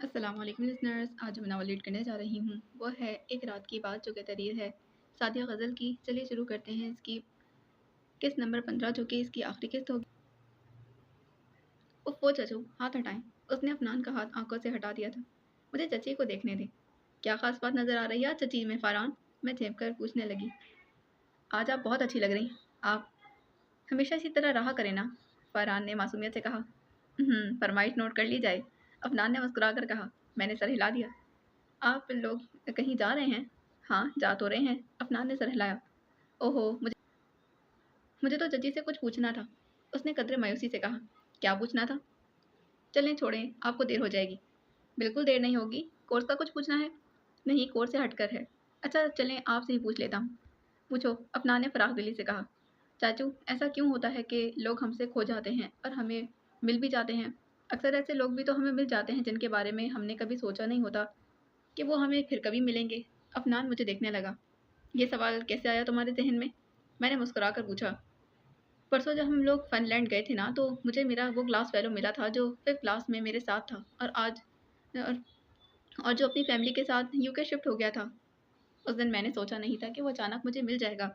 अस्सलाम वालेकुम लिसनर्स। आज जो मैं नावल रीड करने जा रही हूँ वो है एक रात की बात जो कि तहरीर है सादिया गज़ल की। चलिए शुरू करते हैं इसकी किस्त नंबर 15 जो कि इसकी आखिरी किस्त होगी। उफ वो चचू हाथ हटाएं। उसने अफनान का हाथ आंखों से हटा दिया था। मुझे चची को देखने दे। क्या खास बात नज़र आ रही है चची में फ़रहान? मैं झेप कर पूछने लगी। आज आप बहुत अच्छी लग रही। आप हमेशा इसी तरह रहा करें ना, फ़रहान ने मासूमियत से कहा। फरमाइश नोट कर ली जाए, अफनान ने मुस्कुरा कर कहा। मैंने सर हिला दिया। आप लोग कहीं जा रहे हैं? हाँ, जा तो रहे हैं, अफनान ने सर हिलाया। ओहो, मुझे तो जजी से कुछ पूछना था, उसने कदरे मायूसी से कहा। क्या पूछना था? चलें छोड़ें, आपको देर हो जाएगी। बिल्कुल देर नहीं होगी, कोर्स का कुछ पूछना है? नहीं, कोर्स से हटकर है। अच्छा चलें, आपसे ही पूछ लेता हूँ। पूछो, अफनान ने फराख दिली से कहा। चाचू, ऐसा क्यों होता है कि लोग हमसे खो जाते हैं और हमें मिल भी जाते हैं? अक्सर ऐसे लोग भी तो हमें मिल जाते हैं जिनके बारे में हमने कभी सोचा नहीं होता कि वो हमें फिर कभी मिलेंगे। अफनान मुझे देखने लगा। ये सवाल कैसे आया तुम्हारे ज़हन में? मैंने मुस्कुरा कर पूछा। परसों जब हम लोग फ़िनलैंड गए थे ना, तो मुझे मेरा वो क्लास फ़ेलो मिला था जो 5th क्लास में मेरे साथ था और आज और और जो अपनी फ़ैमिली के साथ यूके शिफ्ट हो गया था। उस दिन मैंने सोचा नहीं था कि वो अचानक मुझे मिल जाएगा।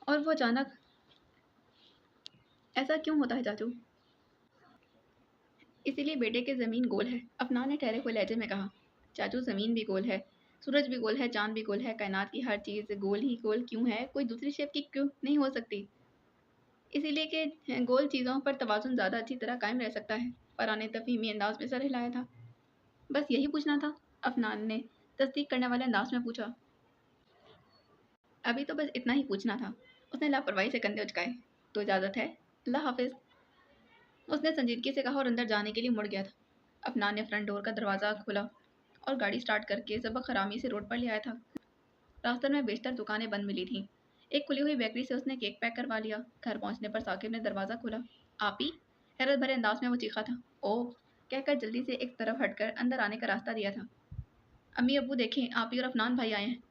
और वो अचानक ऐसा क्यों होता है चाचू? इसीलिए बेटे की ज़मीन गोल है, अफनान ने ठहरे हुए लहजे में कहा। चाचू, ज़मीन भी गोल है, सूरज भी गोल है, चाँद भी गोल है, कायनात की हर चीज़ गोल ही गोल क्यों है? कोई दूसरी शेप की क्यों नहीं हो सकती? इसीलिए कि गोल चीज़ों पर तवाज़ुन ज़्यादा अच्छी तरह कायम रह सकता है। फरहान ने तफ़हीमी अंदाज़ में सर हिलाया था। बस यही पूछना था? अफनान ने तस्दीक करने वाले अंदाज में पूछा। अभी तो बस इतना ही पूछना था। उसने लापरवाही से कंधे उचकाए। तो इजाज़त है? अल्लाह हाफ़िज़, उसने संजीदगी से कहा और अंदर जाने के लिए मुड़ गया था। अफनान ने फ्रंट डोर का दरवाज़ा खोला और गाड़ी स्टार्ट करके सबक हरामी से रोड पर ले आया था। रास्ते में बेशतर दुकानें बंद मिली थीं। एक खुली हुई बेकरी से उसने केक पैक करवा लिया। घर पहुंचने पर साकिब ने दरवाज़ा खोला। आप ही? हैरत भरे अंदाज में वो चीखा था। ओह, कहकर जल्दी से एक तरफ हटकर अंदर आने का रास्ता दिया था। अम्मी अब्बू देखें, आप ही और अफनान भाई आए हैं।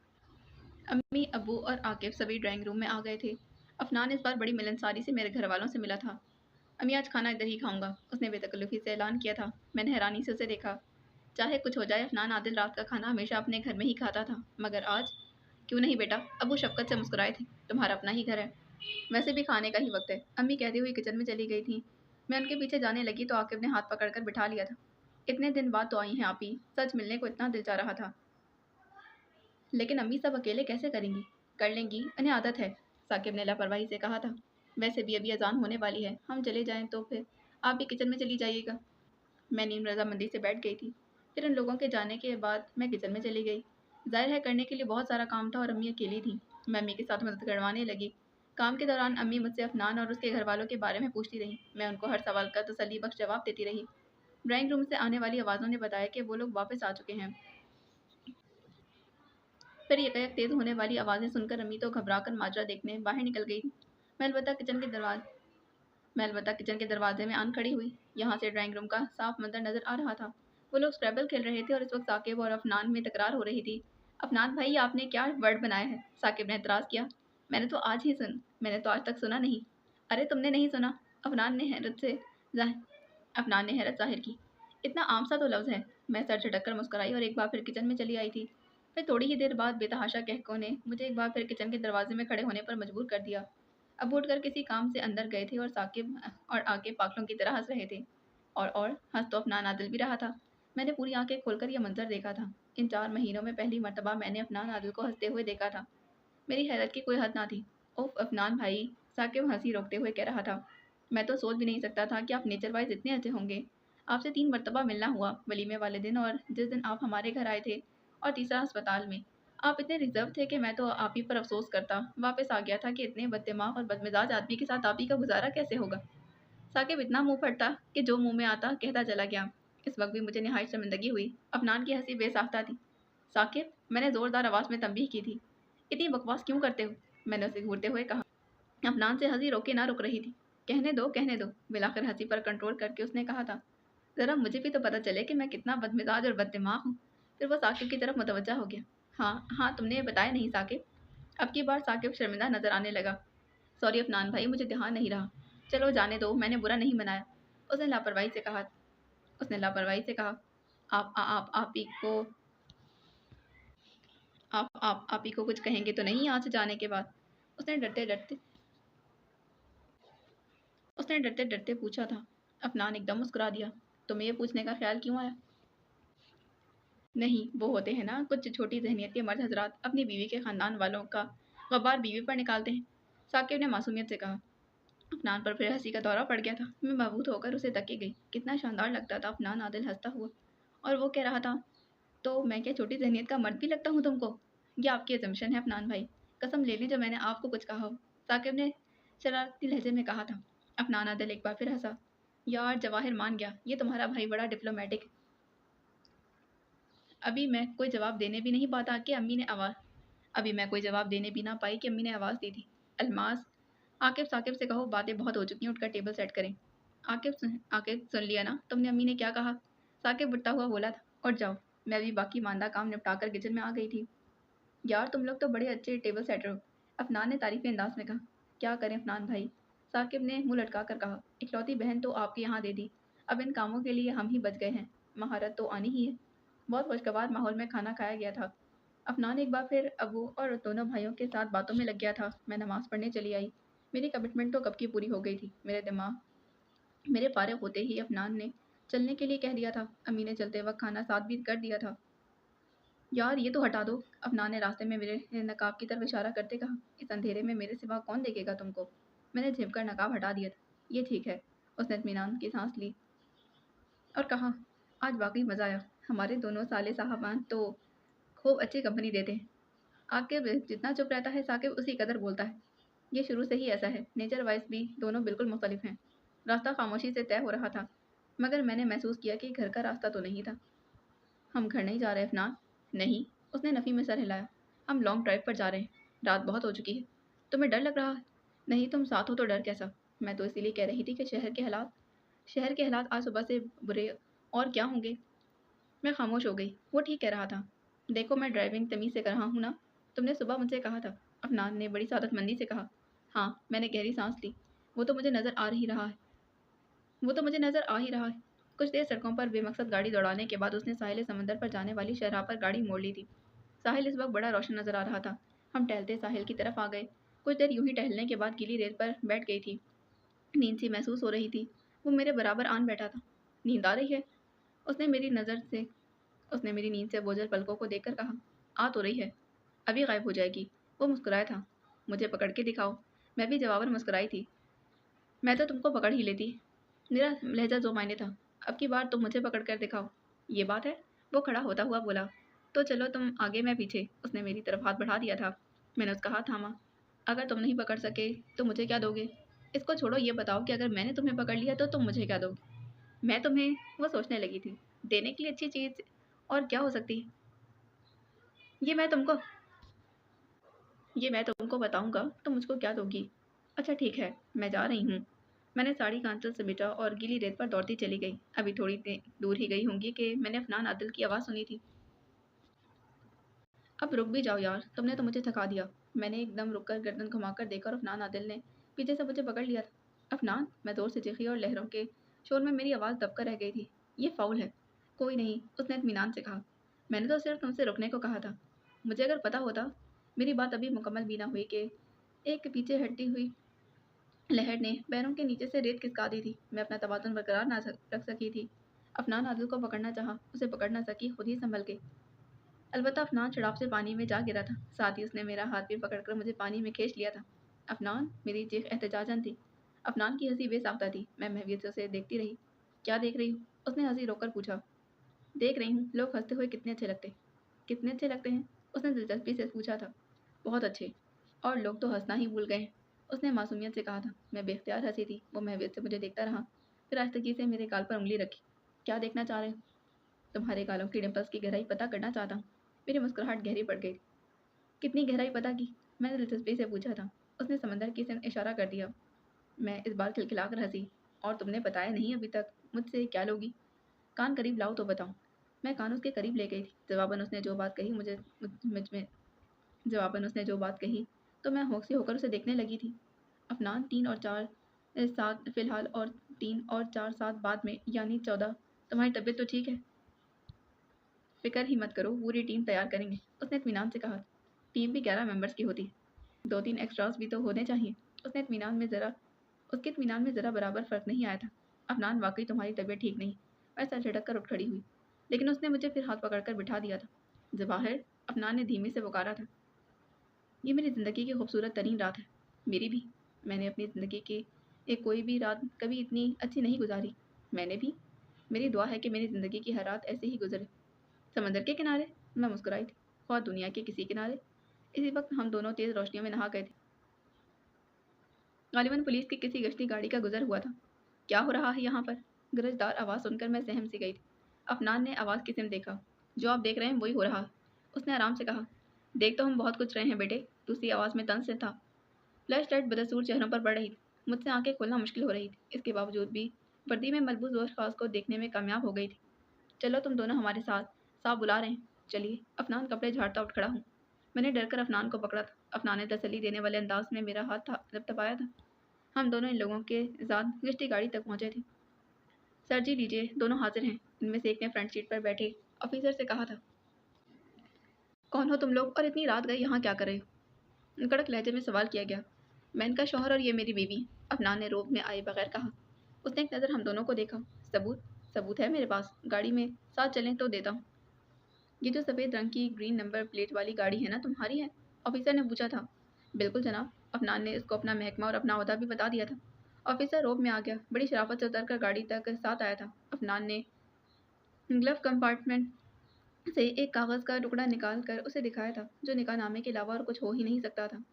अम्मी अब्बू और आकिब सभी ड्राइंग रूम में आ गए थे। अफनान इस बार बड़ी मिलनसारी से मेरे घर वालों से मिला था। अम्मी, आज खाना इधर ही खाऊंगा, उसने बेतकल्लुफ़ी से ऐलान किया था। मैंने हैरानी से उसे देखा। चाहे कुछ हो जाए, अफनान आदिल रात का खाना हमेशा अपने घर में ही खाता था, मगर आज? क्यों नहीं बेटा, अब्बू शफ़क़त से मुस्कुराए थे। तुम्हारा अपना ही घर है, वैसे भी खाने का ही वक्त है, अम्मी कहती हुई किचन में चली गई थी। मैं उनके पीछे जाने लगी तो आकिब ने हाथ पकड़कर बिठा लिया था। इतने दिन बाद तो आई हैं आप ही, सच मिलने को इतना दिल चाह रहा था। लेकिन अम्मी सब अकेले कैसे करेंगी? कर लेंगी, उन्हें आदत है, साकिब ने लापरवाही से कहा था। वैसे भी अभी अजान होने वाली है, हम चले जाएं तो फिर आप भी किचन में चली जाइएगा। मैं नीम रजामंदी से बैठ गई थी। फिर उन लोगों के जाने के बाद मैं किचन में चली गई। ज़ाहिर है करने के लिए बहुत सारा काम था और अम्मी अकेली थी। मैं अम्मी के साथ मदद करवाने लगी। काम के दौरान अम्मी मुझसे अफनान और उसके घर वालों के बारे में पूछती रहीं। मैं उनको हर सवाल का तसल्ली बख्श जवाब देती रही। ड्राइंग रूम से आने वाली आवाज़ों ने बताया कि वो लोग वापस आ चुके हैं। फिर यकायक तेज़ होने वाली आवाज़ें सुनकर अम्मी तो घबरा कर माजरा देखने बाहर निकल गई। मैं अलबत्ता किचन के दरवाजे मैं अलबत्ता किचन के दरवाजे में आन खड़ी हुई। यहाँ से ड्राइंग रूम का साफ मंजर नजर आ रहा था। वो लोग स्क्रैबल खेल रहे थे और इस वक्त साकिब और अफनान में तकरार हो रही थी। अफनान भाई, आपने क्या वर्ड बनाया है? साकिब ने एतराज़ किया। मैंने तो आज तक सुना नहीं। अरे तुमने नहीं सुना? अफनान ने हैरत से जाहिर अफनान ने हैरत जाहिर की। इतना आम सा तो लफ्ज़ है। मैं सर झटक कर मुस्कुराई और एक बार फिर किचन में चली आई थी। फिर थोड़ी ही देर बाद बेतहाशा कहकों ने मुझे एक बार फिर किचन के दरवाजे में खड़े होने पर मजबूर कर दिया। अब उठकर किसी काम से अंदर गए थे और साकिब और आके पागलों की तरह हंस रहे थे। और हंस तो अफनान आदिल भी रहा था। मैंने पूरी आंखें खोलकर यह मंजर देखा था। इन 4 महीनों में पहली मर्तबा मैंने अफनान आदिल को हंसते हुए देखा था। मेरी हैरत की कोई हद ना थी। उफ अफनान भाई, साकिब हंसी रोकते हुए कह रहा था। मैं तो सोच भी नहीं सकता था कि आप नेचर वाइज इतने अच्छे होंगे। आपसे 3 मरतबा मिलना हुआ, वलीमे वाले दिन और जिस दिन आप हमारे घर आए थे, और तीसरा अस्पताल में। आप इतने रिजर्व थे कि मैं तो आप ही पर अफसोस करता वापस आ गया था कि इतने बददिमाग और बदमिजाज आदमी के साथ आप ही का गुजारा कैसे होगा। साकिब इतना मुंह फटता कि जो मुंह में आता कहता चला गया। इस वक्त भी मुझे निहायत शर्मिंदगी हुई। अफनान की हंसी बेसाख्ता थी। साकिब, मैंने ज़ोरदार आवाज़ में तंबीह की थी। इतनी बकवास क्यों करते हो? मैंने उसे घूरते हुए कहा। अफनान से हंसी रोके ना रुक रही थी। कहने दो, मिलाकर हंसी पर कंट्रोल करके उसने कहा था। ज़रा मुझे भी तो पता चले कि मैं कितना बदमिजाज और बददिमाग हूँ। फिर वो साकिब की तरफ मुतवज्जा हो गया। हाँ हाँ, तुमने बताया नहीं साकिब। अब की बार साकिब शर्मिंदा नजर आने लगा। सॉरी अफनान भाई, मुझे ध्यान नहीं रहा। चलो जाने दो, मैंने बुरा नहीं मनाया। उसने लापरवाही से कहा। आप ही को आप ही को कुछ कहेंगे तो नहीं यहाँ से जाने के बाद? उसने डरते डरते उसने डरते डरते पूछा था। अफनान एकदम मुस्कुरा दिया। तुम्हें ये पूछने का ख्याल क्यों आया? नहीं, वो होते हैं ना कुछ छोटी ज़हनियत के मर्द हज़रात अपनी बीवी के ख़ानदान वालों का ग़बार बीवी पर निकालते हैं। साकिब ने मासूमियत से कहा। अफनान पर फिर हंसी का दौरा पड़ गया था। मैं मबहूत होकर उसे तकी गई। कितना शानदार लगता था अफनान आदिल हंसता हुआ। और वो कह रहा था, तो मैं क्या छोटी ज़हनियत का मर्द भी लगता हूँ तुमको? ये आपकी असम्पशन है अफनान भाई। कसम ले ली जो मैंने आपको कुछ कहा हो। साकिब ने शरारती लहजे में कहा था। अफनान आदिल एक बार फिर हंसा। यार जवाहिर मान गया, ये तुम्हारा भाई बड़ा डिप्लोमेटिक है। अभी मैं कोई जवाब देने भी नहीं पाता कि अम्मी ने आवाज़ अभी मैं कोई जवाब देने भी ना पाई कि अम्मी ने आवाज़ दी थी। अलमास, आकिब साकिब से कहो बातें बहुत हो चुकी हैं, उठकर टेबल सेट करें। आकिब सुन लिया ना तुमने अम्मी ने क्या कहा? साकिब उठता हुआ बोला था। उठ जाओ। मैं भी बाकी मांदा काम निपटाकर किचन में आ गई थी। यार तुम लोग तो बड़े अच्छे टेबल सेटर हो। अफनान ने तारीफी अंदाज में कहा। क्या करें अफनान भाई? साकिब ने मुंह लटका कर कहा। इकलौती बहन तो आपके यहाँ दे दी। अब इन कामों के लिए हम ही बच गए हैं। महारत तो आनी ही है। बहुत खुशगवार माहौल में खाना खाया गया था। अफनान एक बार फिर अबू और दोनों भाइयों के साथ बातों में लग गया था। मैं नमाज़ पढ़ने चली आई। मेरी कमिटमेंट तो कब की पूरी हो गई थी। मेरे फारिग होते ही अफनान ने चलने के लिए कह दिया था। अम्मी ने चलते वक्त खाना साथ भी कर दिया था। यार ये तो हटा दो। अफनान ने रास्ते में मेरे नकाब की तरफ इशारा करते कहा। इस अंधेरे में मेरे सिवा कौन देखेगा तुमको? मैंने झिपकर नकाब हटा दिया था। ये ठीक है। उसने इत्मीनान की सांस ली और कहा, आज वाकई मज़ा आया। हमारे दोनों साले साहबान तो खूब अच्छी कंपनी देते हैं। आकिब जितना चुप रहता है साकिब उसी कदर बोलता है। ये शुरू से ही ऐसा है। नेचर वाइज भी दोनों बिल्कुल मुख्तलिफ हैं। रास्ता खामोशी से तय हो रहा था, मगर मैंने महसूस किया कि घर का रास्ता तो नहीं था। हम घर नहीं जा रहे अफनान? नहीं। उसने नफ़ी में सर हिलाया। हम लॉन्ग ड्राइव पर जा रहे हैं। रात बहुत हो चुकी है। तुम्हें डर लग रहा है? नहीं, तुम साथ हो तो डर कैसा? मैं तो इसीलिए कह रही थी कि शहर के हालात आज सुबह से बुरे और क्या होंगे। मैं खामोश हो गई। वो ठीक कह रहा था। देखो मैं ड्राइविंग तमीज़ से कर रहा हूँ ना। तुमने सुबह मुझसे कहा था। अफनान ने बड़ी सादतमंदी से कहा। हाँ, मैंने गहरी सांस ली। वो तो मुझे नज़र आ ही रहा है। वो तो मुझे नज़र आ ही रहा है। कुछ देर सड़कों पर बेमकसद गाड़ी दौड़ाने के बाद उसने साहिल समंदर पर जाने वाली शहराह पर गाड़ी मोड़ ली थी। साहिल इस वक्त बड़ा रोशन नज़र आ रहा था। हम टहलते साहिल की तरफ आ गए। कुछ देर यूं ही टहलने के बाद गीली रेत पर बैठ गई थी। नींद सी महसूस हो रही थी। वो मेरे बराबर आन बैठा था। नींद आ रही है? उसने मेरी नज़र से उसने मेरी नींद से बोझल पलकों को देखकर कहा। आ तो रही है, अभी गायब हो जाएगी। वो मुस्कुराया था। मुझे पकड़ के दिखाओ। मैं भी जवाबन मुस्कुराई थी। मैं तो तुमको पकड़ ही लेती। मेरा लहजा जो मायने था। अब की बार तुम मुझे पकड़ कर दिखाओ। ये बात है? वो खड़ा होता हुआ बोला। तो चलो तुम आगे मैं पीछे। उसने मेरी तरफ हाथ बढ़ा दिया था। मैंने उसका हाथ थामा। अगर तुम नहीं पकड़ सके तो मुझे क्या दोगे? इसको छोड़ो, ये बताओ कि अगर मैंने तुम्हें पकड़ लिया तो तुम मुझे क्या दोगे? मैं तुम्हें वो सोचने लगी थी। देने के लिए अच्छी चीज़ और क्या हो सकती है? ये मैं तुमको ये मैं तुमको बताऊंगा तुम मुझको क्या दोगी। अच्छा ठीक है, मैं जा रही हूँ। मैंने साड़ी का आंचल समेटा और गीली रेत पर दौड़ती चली गई। अभी थोड़ी दूर ही गई होंगी कि मैंने अफनान आदिल की आवाज़ सुनी थी। अब रुक भी जाओ यार, तुमने तो मुझे थका दिया। मैंने एकदम रुक कर गर्दन घुमाकर देखा और अफनान आदिल ने पीछे से मुझे पकड़ लिया था। अफनान, मैं जोर से चीखी और लहरों के शोर में मेरी आवाज़ दबकर रह गई थी। ये फाउल है। कोई नहीं, उसने इत्मीनान से कहा। मैंने तो सिर्फ तुमसे रुकने को कहा था। मुझे अगर पता होता। मेरी बात अभी मुकम्मल भी ना हुई कि एक पीछे हटती हुई लहर ने पैरों के नीचे से रेत खिसका दी थी। मैं अपना तवाज़ुन बरकरार ना रख सकी थी। अफनान आदिल को पकड़ना चाहा, उसे पकड़ ना सकी, खुद ही संभल गई। अलबत्ता अफनान शराब से पानी में जा गिरा था। साथ ही उसने मेरा हाथ भी पकड़कर मुझे पानी में खींच लिया था। अफनान, मेरी चीख एहतजाजन थी। अफनान की हंसी बेसाख्ता थी। मैं महवियत से उसे देखती रही। क्या देख रही हूँ? उसने हंसी रोककर पूछा। देख रही हूँ लोग हंसते हुए कितने अच्छे लगते। कितने अच्छे लगते हैं? उसने दिलचस्पी से पूछा था। बहुत अच्छे। और लोग तो हंसना ही भूल गए हैं। उसने मासूमियत से कहा था। मैं बेख्तियार हंसी थी। वो महवियत से मुझे देखता रहा, फिर आहिस्तगी से मेरे गाल पर उंगली रखी। क्या देखना चाह रहे हो? तुम्हारे गालों की डिंपल्स की गहराई पता करना चाहता हूँ। मेरी मुस्कुराहट गहरी पड़ गई। कितनी गहराई पता की? मैंने दिलचस्पी से पूछा था। उसने समंदर की तरफ इशारा कर दिया। मैं इस बार खिलखिलाकर हंसी। और तुमने बताया नहीं अभी तक, मुझसे क्या लोगी? कान करीब लाओ तो बताऊं। मैं कान उसके करीब ले गई थी। मुझ में जवाबन उसने जो बात कही तो मैं होश से होकर उसे देखने लगी थी। अफनान, 3 और 4 7 बाद में यानी 14। तुम्हारी तबीयत तो ठीक है? फिक्र ही मत करो, पूरी टीम तैयार करेंगे, उसने इत्मीनान से कहा। टीम भी 11 मेंबर्स की होती है, 2-3 एक्स्ट्रास भी तो होने चाहिए। उसके इत्मीनान में ज़रा बराबर फ़र्क नहीं आया था। अफनान, वाकई तुम्हारी तबीयत ठीक नहीं। मैं सर झटक कर उठ खड़ी हुई, लेकिन उसने मुझे फिर हाथ पकड़कर बिठा दिया था। जवाहिर, अफनान ने धीमे से पुकारा था। ये मेरी ज़िंदगी की खूबसूरत तरीन रात है। मेरी भी। मैंने अपनी ज़िंदगी की एक कोई भी रात कभी इतनी अच्छी नहीं गुजारी। मैंने भी। मेरी दुआ है कि मेरी ज़िंदगी की हर रात ऐसे ही गुजरे। समंदर के किनारे? मैं मुस्कुराई थी। ख्वाह दुनिया के किसी किनारे। इसी वक्त हम दोनों तेज़ रोशनियों में नहा गए थे। गालिबन पुलिस की किसी गश्ती गाड़ी का गुजर हुआ था। क्या हो रहा है यहाँ पर? गरजदार आवाज़ सुनकर मैं सहम सी गई थी। अफनान ने आवाज़ की सिम देखा। जो आप देख रहे हैं वही हो रहा है, उसने आराम से कहा। देख तो हम बहुत कुछ रहे हैं बेटे, दूसरी आवाज़ में तंज से था। फ्लैश लाइट बदसूर चेहरों पर पड़ रही थी। मुझसे आंखें खोलना मुश्किल हो रही थी। इसके बावजूद भी वर्दी में मलबूस अशखास को देखने में कामयाब हो गई थी। चलो तुम दोनों हमारे साथ, साहब बुला रहे हैं। चलिए। अफनान कपड़े झाड़ता उठ खड़ा हूँ। मैंने डर कर अफनान को पकड़ा था। अफनान ने तसल्ली देने वाले अंदाज में मेरा हाथ थपथपाया था। हम दोनों इन लोगों के साथ गश्ती गाड़ी तक पहुंचे थे। सर जी लीजिए, दोनों हाजिर हैं। इनमें से एक ने फ्रंट सीट पर बैठे ऑफिसर से कहा था। कौन हो तुम लोग और इतनी रात गए यहाँ क्या कर रहे हो? कड़क लहजे में सवाल किया गया। मैं इनका शौहर और ये मेरी बीवी। अफनान ने रोब में आए बगैर कहा। उसने एक नज़र हम दोनों को देखा। सबूत? सबूत है मेरे पास, गाड़ी में, साथ चलें तो देता हूँ। ये जो सफ़ेद रंग की ग्रीन नंबर प्लेट वाली गाड़ी है ना, तुम्हारी है? ऑफिसर ने पूछा था। बिल्कुल जनाब। अफनान ने उसको अपना महकमा और अपना ओहदा भी बता दिया था। ऑफिसर रोब में आ गया, बड़ी शराफत से उतर कर गाड़ी तक साथ आया था। अफनान ने ग्लव कंपार्टमेंट से एक कागज़ का टुकड़ा निकाल कर उसे दिखाया था, जो निकाह नामे के अलावा और कुछ हो ही नहीं सकता था।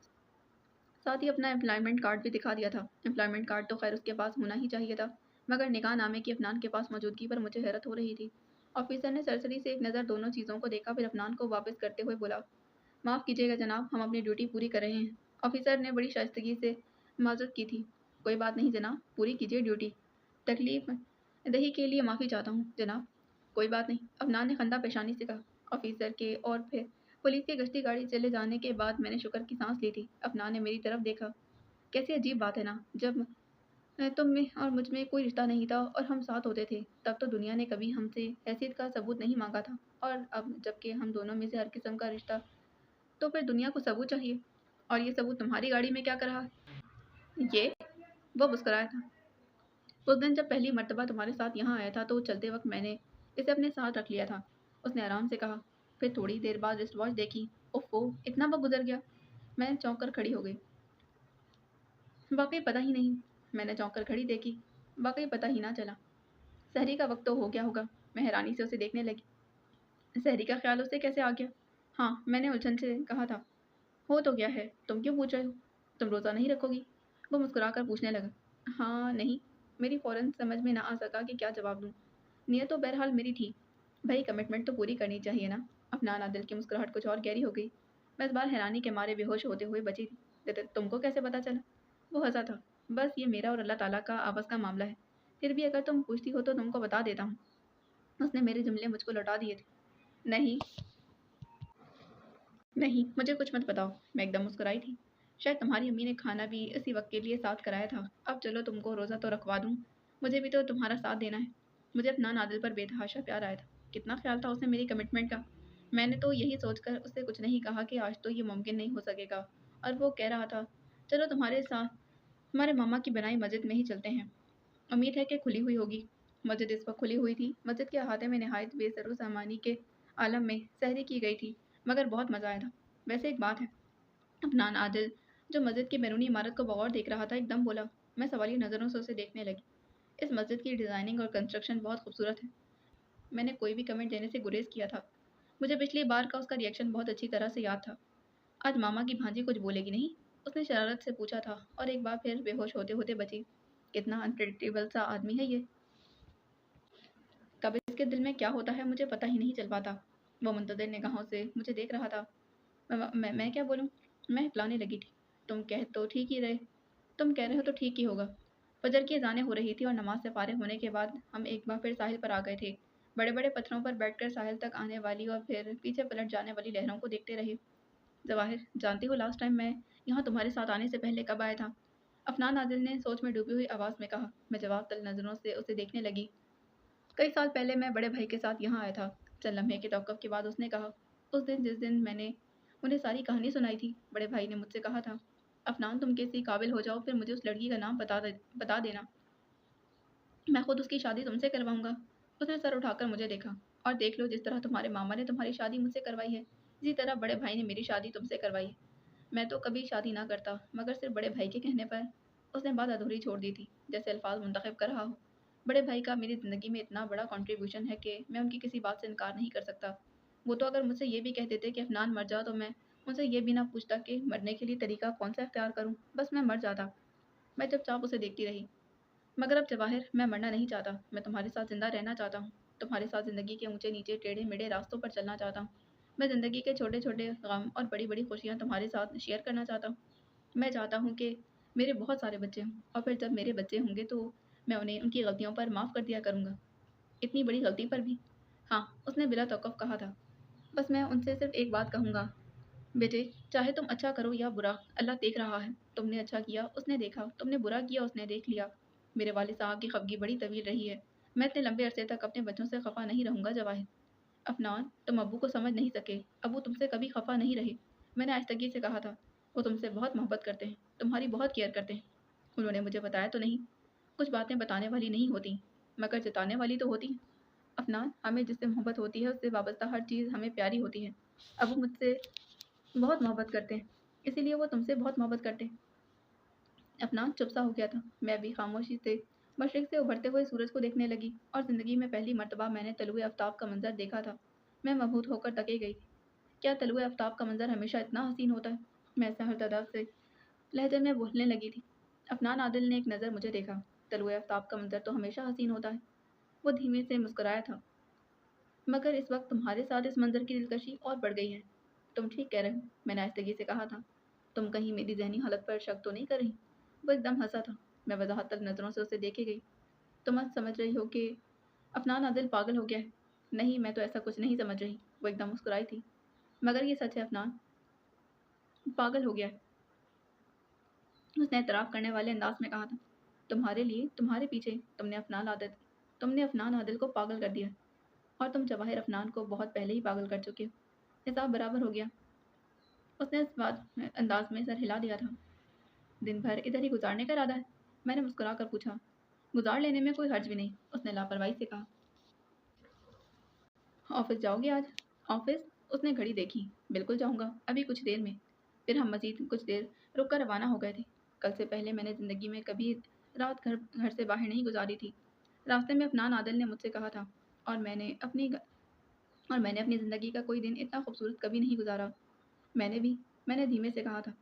साथ ही अपना एम्प्लॉयमेंट कार्ड भी दिखा दिया था। एम्प्लॉयमेंट कार्ड तो खैर उसके पास होना ही चाहिए था, मगर निकाह नामे की अफनान के पास मौजूदगी पर मुझे हैरत हो रही थी। ऑफिसर ने सरसरी से एक नज़र दोनों चीज़ों को देखा, फिर अफनान को वापस करते हुए बोला। माफ़ कीजिएगा जनाब, हम अपनी ड्यूटी पूरी कर रहे हैं। ऑफिसर ने बड़ी शाइस्तगी से माजरत की थी। कोई बात नहीं जनाब, पूरी कीजिए ड्यूटी। तकलीफ दही के लिए माफ़ी चाहता हूँ जनाब। कोई बात नहीं, अफनान ने खंदा पेशानी से कहा। ऑफिसर के और फिर पुलिस की गश्ती गाड़ी चले जाने के बाद मैंने शुक्र की सांस ली थी। अफनान ने मेरी तरफ देखा। कैसी अजीब बात है ना, जब तुम में और मुझ में कोई रिश्ता नहीं था और हम साथ होते थे, तब तो दुनिया ने कभी हमसे हैसियत का सबूत नहीं मांगा था। और अब जबकि हम दोनों में से हर किस्म का रिश्ता, तो फिर दुनिया को सबूत चाहिए। और ये सबूत तुम्हारी गाड़ी में क्या कर रहा है? ये? वो मुस्कुराया था। उस दिन जब पहली मर्तबा तुम्हारे साथ यहाँ आया था तो चलते वक्त मैंने इसे अपने साथ रख लिया था, उसने आराम से कहा। फिर थोड़ी देर बाद रिस्ट वॉच देखी। ओफो, इतना वक्त गुजर गया। मैं चौंक कर खड़ी हो गई। वाकई पता ही नहीं। मैंने चौंक कर घड़ी देखी। वाकई पता ही ना चला। सहरी का वक्त तो हो गया होगा। मैं हैरानी से उसे देखने लगी। सहरी का ख्याल उसे कैसे आ गया? हाँ, मैंने उलझन से कहा था। हो तो गया है, तुम क्यों पूछ रहे हो? तुम रोज़ा नहीं रखोगी? वो मुस्कुरा कर पूछने लगा। हाँ, नहीं। मेरी फ़ौरन समझ में ना आ सका कि क्या जवाब दूँ। नियत तो बहरहाल मेरी थी। भई कमिटमेंट तो पूरी करनी चाहिए ना। अफनान आदिल की मुस्कुराहट कुछ और गहरी हो गई। मैं इस बार हैरानी के मारे बेहोश होते हुए बची थी। तुमको कैसे पता चला? वो हँसा था। बस ये मेरा और अल्लाह ताला का आपस का मामला है। फिर भी अगर तुम पूछती हो तो तुमको बता देता हूँ। उसने मेरे जुमले मुझको लौटा दिए थे। नहीं, नहीं, मुझे कुछ मत बताओ। मैं एकदम मुस्कुराई थी। शायद तुम्हारी अम्मी ने खाना भी इसी वक्त के लिए साथ कराया था। अब चलो तुमको रोज़ा तो रखवा दूँ। मुझे भी तो तुम्हारा साथ देना है। मुझे अपना नादिल पर बेतहाशा प्यार आया था। कितना ख्याल था उसे मेरी कमिटमेंट का। मैंने तो यही सोचकर उससे कुछ नहीं कहा कि आज तो ये मुमकिन नहीं हो सकेगा। और वो कह रहा था, चलो तुम्हारे साथ हमारे मामा की बनाई मस्जिद में ही चलते हैं। उम्मीद है कि खुली हुई होगी। मस्जिद इस वक्त खुली हुई थी। मस्जिद के अहाते में नहायत बेसरो सामानी के आलम में सहरी की गई थी, मगर बहुत मज़ा आया था। वैसे एक बात है। अफनान आदिल, जो मस्जिद की बैरूनी इमारत को बगौर देख रहा था, एकदम बोला। मैं सवालिया नज़रों से उसे देखने लगी। इस मस्जिद की डिज़ाइनिंग और कंस्ट्रक्शन बहुत खूबसूरत है। मैंने कोई भी कमेंट देने से गुरेज किया था। मुझे पिछली बार का उसका रिएक्शन बहुत अच्छी तरह से याद था। आज मामा की भांजी कुछ बोलेगी नहीं? उसने शरारत से पूछा था और एक बार फिर बेहोश होते होते बची। कितना अनप्रेडिक्टेबल सा आदमी है ये। कब इसके दिल में क्या होता है मुझे पता ही नहीं चल पाता। वो मुंतज़िर निगाहों से मुझे देख रहा था। मैं क्या बोलूँ? मैं हिचलाने लगी थी। तुम कह तो ठीक ही रहे। तुम कह रहे हो तो ठीक ही होगा। फजर की अज़ानें हो रही थी और नमाज से फारिग होने के बाद हम एक बार फिर साहिल पर आ गए थे। बड़े बड़े पत्थरों पर बैठकर साहिल तक आने वाली और फिर पीछे पलट जाने वाली लहरों को देखते रहे। जवाहिर, जानती हो लास्ट टाइम मैं यहाँ तुम्हारे साथ आने से पहले कब आया था? अफनान आदिल ने सोच में डूबी हुई आवाज़ में कहा। मैं जवाब तल नज़रों से उसे देखने लगी। कई साल पहले मैं बड़े भाई के साथ यहाँ आया था। चंद लम्हे के तवक़्क़ुफ़ के बाद उसने कहा, उस दिन जिस दिन मैंने उन्हें सारी कहानी सुनाई थी, बड़े भाई ने मुझसे कहा था, अफ़नान तुम किसी काबिल हो जाओ फिर मुझे उस लड़की का नाम बता देना, मैं खुद उसकी शादी तुमसे करवाऊँगा। उसने सर उठाकर मुझे देखा, और देख लो जिस तरह तुम्हारे मामा ने तुम्हारी शादी मुझसे करवाई है, इसी तरह बड़े भाई ने मेरी शादी तुमसे करवाई है। मैं तो कभी शादी ना करता, मगर सिर्फ बड़े भाई के कहने पर। उसने बात अधूरी छोड़ दी थी, जैसे अल्फाज मुंतखब कर रहा हो। बड़े भाई का मेरी ज़िंदगी में इतना बड़ा कंट्रीब्यूशन है कि मैं उनकी किसी बात से इनकार नहीं कर सकता। वो तो अगर मुझसे ये भी कह देते कि अफ़नान मर जा, तो मैं उनसे ये भी ना पूछता कि मरने के लिए तरीका कौन सा इख्तियार करूँ, बस मैं मर जाता। मैं चुपचाप उसे देखती रही। मगर अब जवाहिर, मैं मरना नहीं चाहता, मैं तुम्हारे साथ ज़िंदा रहना चाहता हूँ। तुम्हारे साथ ज़िंदगी के ऊँचे नीचे टेढ़े मेढ़े रास्तों पर चलना चाहता हूँ। मैं ज़िंदगी के छोटे छोटे गम और बड़ी बड़ी खुशियाँ तुम्हारे साथ शेयर करना चाहता हूँ। मैं चाहता हूँ कि मेरे बहुत सारे बच्चे हों, और फिर जब मेरे बच्चे होंगे तो मैं उन्हें उनकी गलतियों पर माफ़ कर दिया करूँगा। इतनी बड़ी गलती पर भी। हाँ, उसने बिला तौक़्क़ुफ़ कहा था। बस मैं उनसे सिर्फ़ एक बात कहूँगा, बेटे, चाहे तुम अच्छा करो या बुरा, अल्लाह देख रहा है। तुमने अच्छा किया, उसने देखा, तुमने बुरा किया, उसने देख लिया। मेरे वालिद साहब की खफ़गी बड़ी तवील रही है। मैं इतने लंबे अरसे तक अपने बच्चों से खफ़ा नहीं रहूँगा जवाहिर। अफ़नान, तुम अब्बू को समझ नहीं सके। अब्बू तुमसे कभी खफ़ा नहीं रहे। मैंने आहिस्तगी से कहा था। वो तुमसे बहुत मोहब्बत करते हैं, तुम्हारी बहुत केयर करते हैं। उन्होंने मुझे बताया तो नहीं। कुछ बातें बताने वाली नहीं होती, मगर जताने वाली तो होती हैं। अफ़नान, हमें जिससे मोहब्बत होती है उससे वाबस्ता हर चीज़ हमें प्यारी होती है। अब्बू मुझसे बहुत मोहब्बत करते हैं, इसीलिए वो तुमसे बहुत मोहब्बत करते हैं। अफ़नान चुप सा हो गया था। मैं भी खामोशी से मशरिक़ से उभरते हुए सूरज को देखने लगी, और ज़िंदगी में पहली मर्तबा मैंने तलुए आफ़ताब का मंज़र देखा था। मैं मबहूत होकर तकी गई थी। क्या तलुए आफ़ताब का मंज़र हमेशा इतना हसीन होता है? मैं सहरतदा से लहजे में बोलने लगी थी। अफ़नान आदिल ने एक नज़र मुझे देखा। तलुए आफ़ताब का मंज़र तो हमेशा हसीन होता है। वो धीमे से मुस्कुराया था। मगर इस वक्त तुम्हारे साथ इस मंज़र की दिलकशी और बढ़ गई है। तुम ठीक कह रहे हो, मैंने आहिस्तगी से कहा था। तुम कहीं मेरी ज़हनी हालत पर शक तो नहीं कर रही? वो एकदम हँसा था। मैं वज़ाहत तक नज़रों से उसे देखे गई। तुम आज समझ रही हो कि अफ़नान आदिल पागल हो गया है? नहीं, मैं तो ऐसा कुछ नहीं समझ रही। वो एकदम मुस्कुराई थी। मगर ये सच है, अफ़नान पागल हो गया है। उसने एतराफ़ करने वाले अंदाज़ में कहा था। तुम्हारे लिए, तुम्हारे पीछे, तुमने अफ़नान आदिल को पागल कर दिया, और तुम जवाहिर अफ़नान को बहुत पहले ही पागल कर चुके हो। हिसाब बराबर हो गया। उसने इस बात अंदाज़ में सर हिला दिया था। दिन भर इधर ही गुज़ारने का इरादा है? मैंने मुस्कुरा कर पूछा। गुज़ार लेने में कोई हर्ज भी नहीं, उसने लापरवाही से कहा। ऑफ़िस जाओगे आज? ऑफ़िस? उसने घड़ी देखी। बिल्कुल जाऊँगा, अभी कुछ देर में। फिर हम मज़ीद कुछ देर रुक कर रवाना हो गए थे। कल से पहले मैंने ज़िंदगी में कभी रात घर घर से बाहर नहीं गुज़ारी थी। रास्ते में अफ़नान आदिल ने मुझसे कहा था, और मैंने अपनी ज़िंदगी का कोई दिन इतना खूबसूरत कभी नहीं गुज़ारा। मैंने भी, मैंने धीमे से कहा था।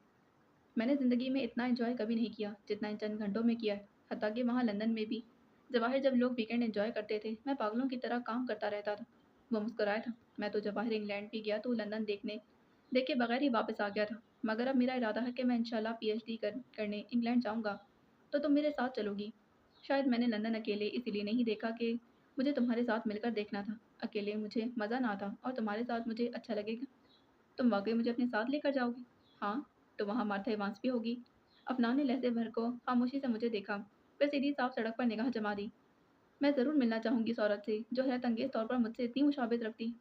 मैंने ज़िंदगी में इतना एन्जॉय कभी नहीं किया, जितना इन चंद घंटों में किया है। हत्ता कि वहाँ लंदन में भी जवाहिर जब लोग वीकेंड एन्जॉय करते थे, मैं पागलों की तरह काम करता रहता था। वो मुस्कुराया था। मैं तो जवाहिर इंग्लैंड भी गया तो लंदन देखे बगैर ही वापस आ गया था। मगर अब मेरा इरादा है कि मैं इंशाल्लाह पीएचडी करने इंग्लैंड जाऊँगा, तो तुम मेरे साथ चलोगी। शायद मैंने लंदन अकेले इसीलिए नहीं देखा कि मुझे तुम्हारे साथ मिलकर देखना था। अकेले मुझे मज़ा ना आता, और तुम्हारे साथ मुझे अच्छा लगेगा। तुम वाक़ई मुझे अपने साथ लेकर जाओगी? हाँ, तो वहाँ मार्था इवांस भी होगी। अफ़नान ने लहज़े भर को खामोशी से मुझे देखा, फिर सीधी साफ सड़क पर निगाह जमा दी। मैं ज़रूर मिलना चाहूँगी इस औरत से, जो हैरत अंगेज़ तौर पर मुझसे इतनी मुशाबित रखती।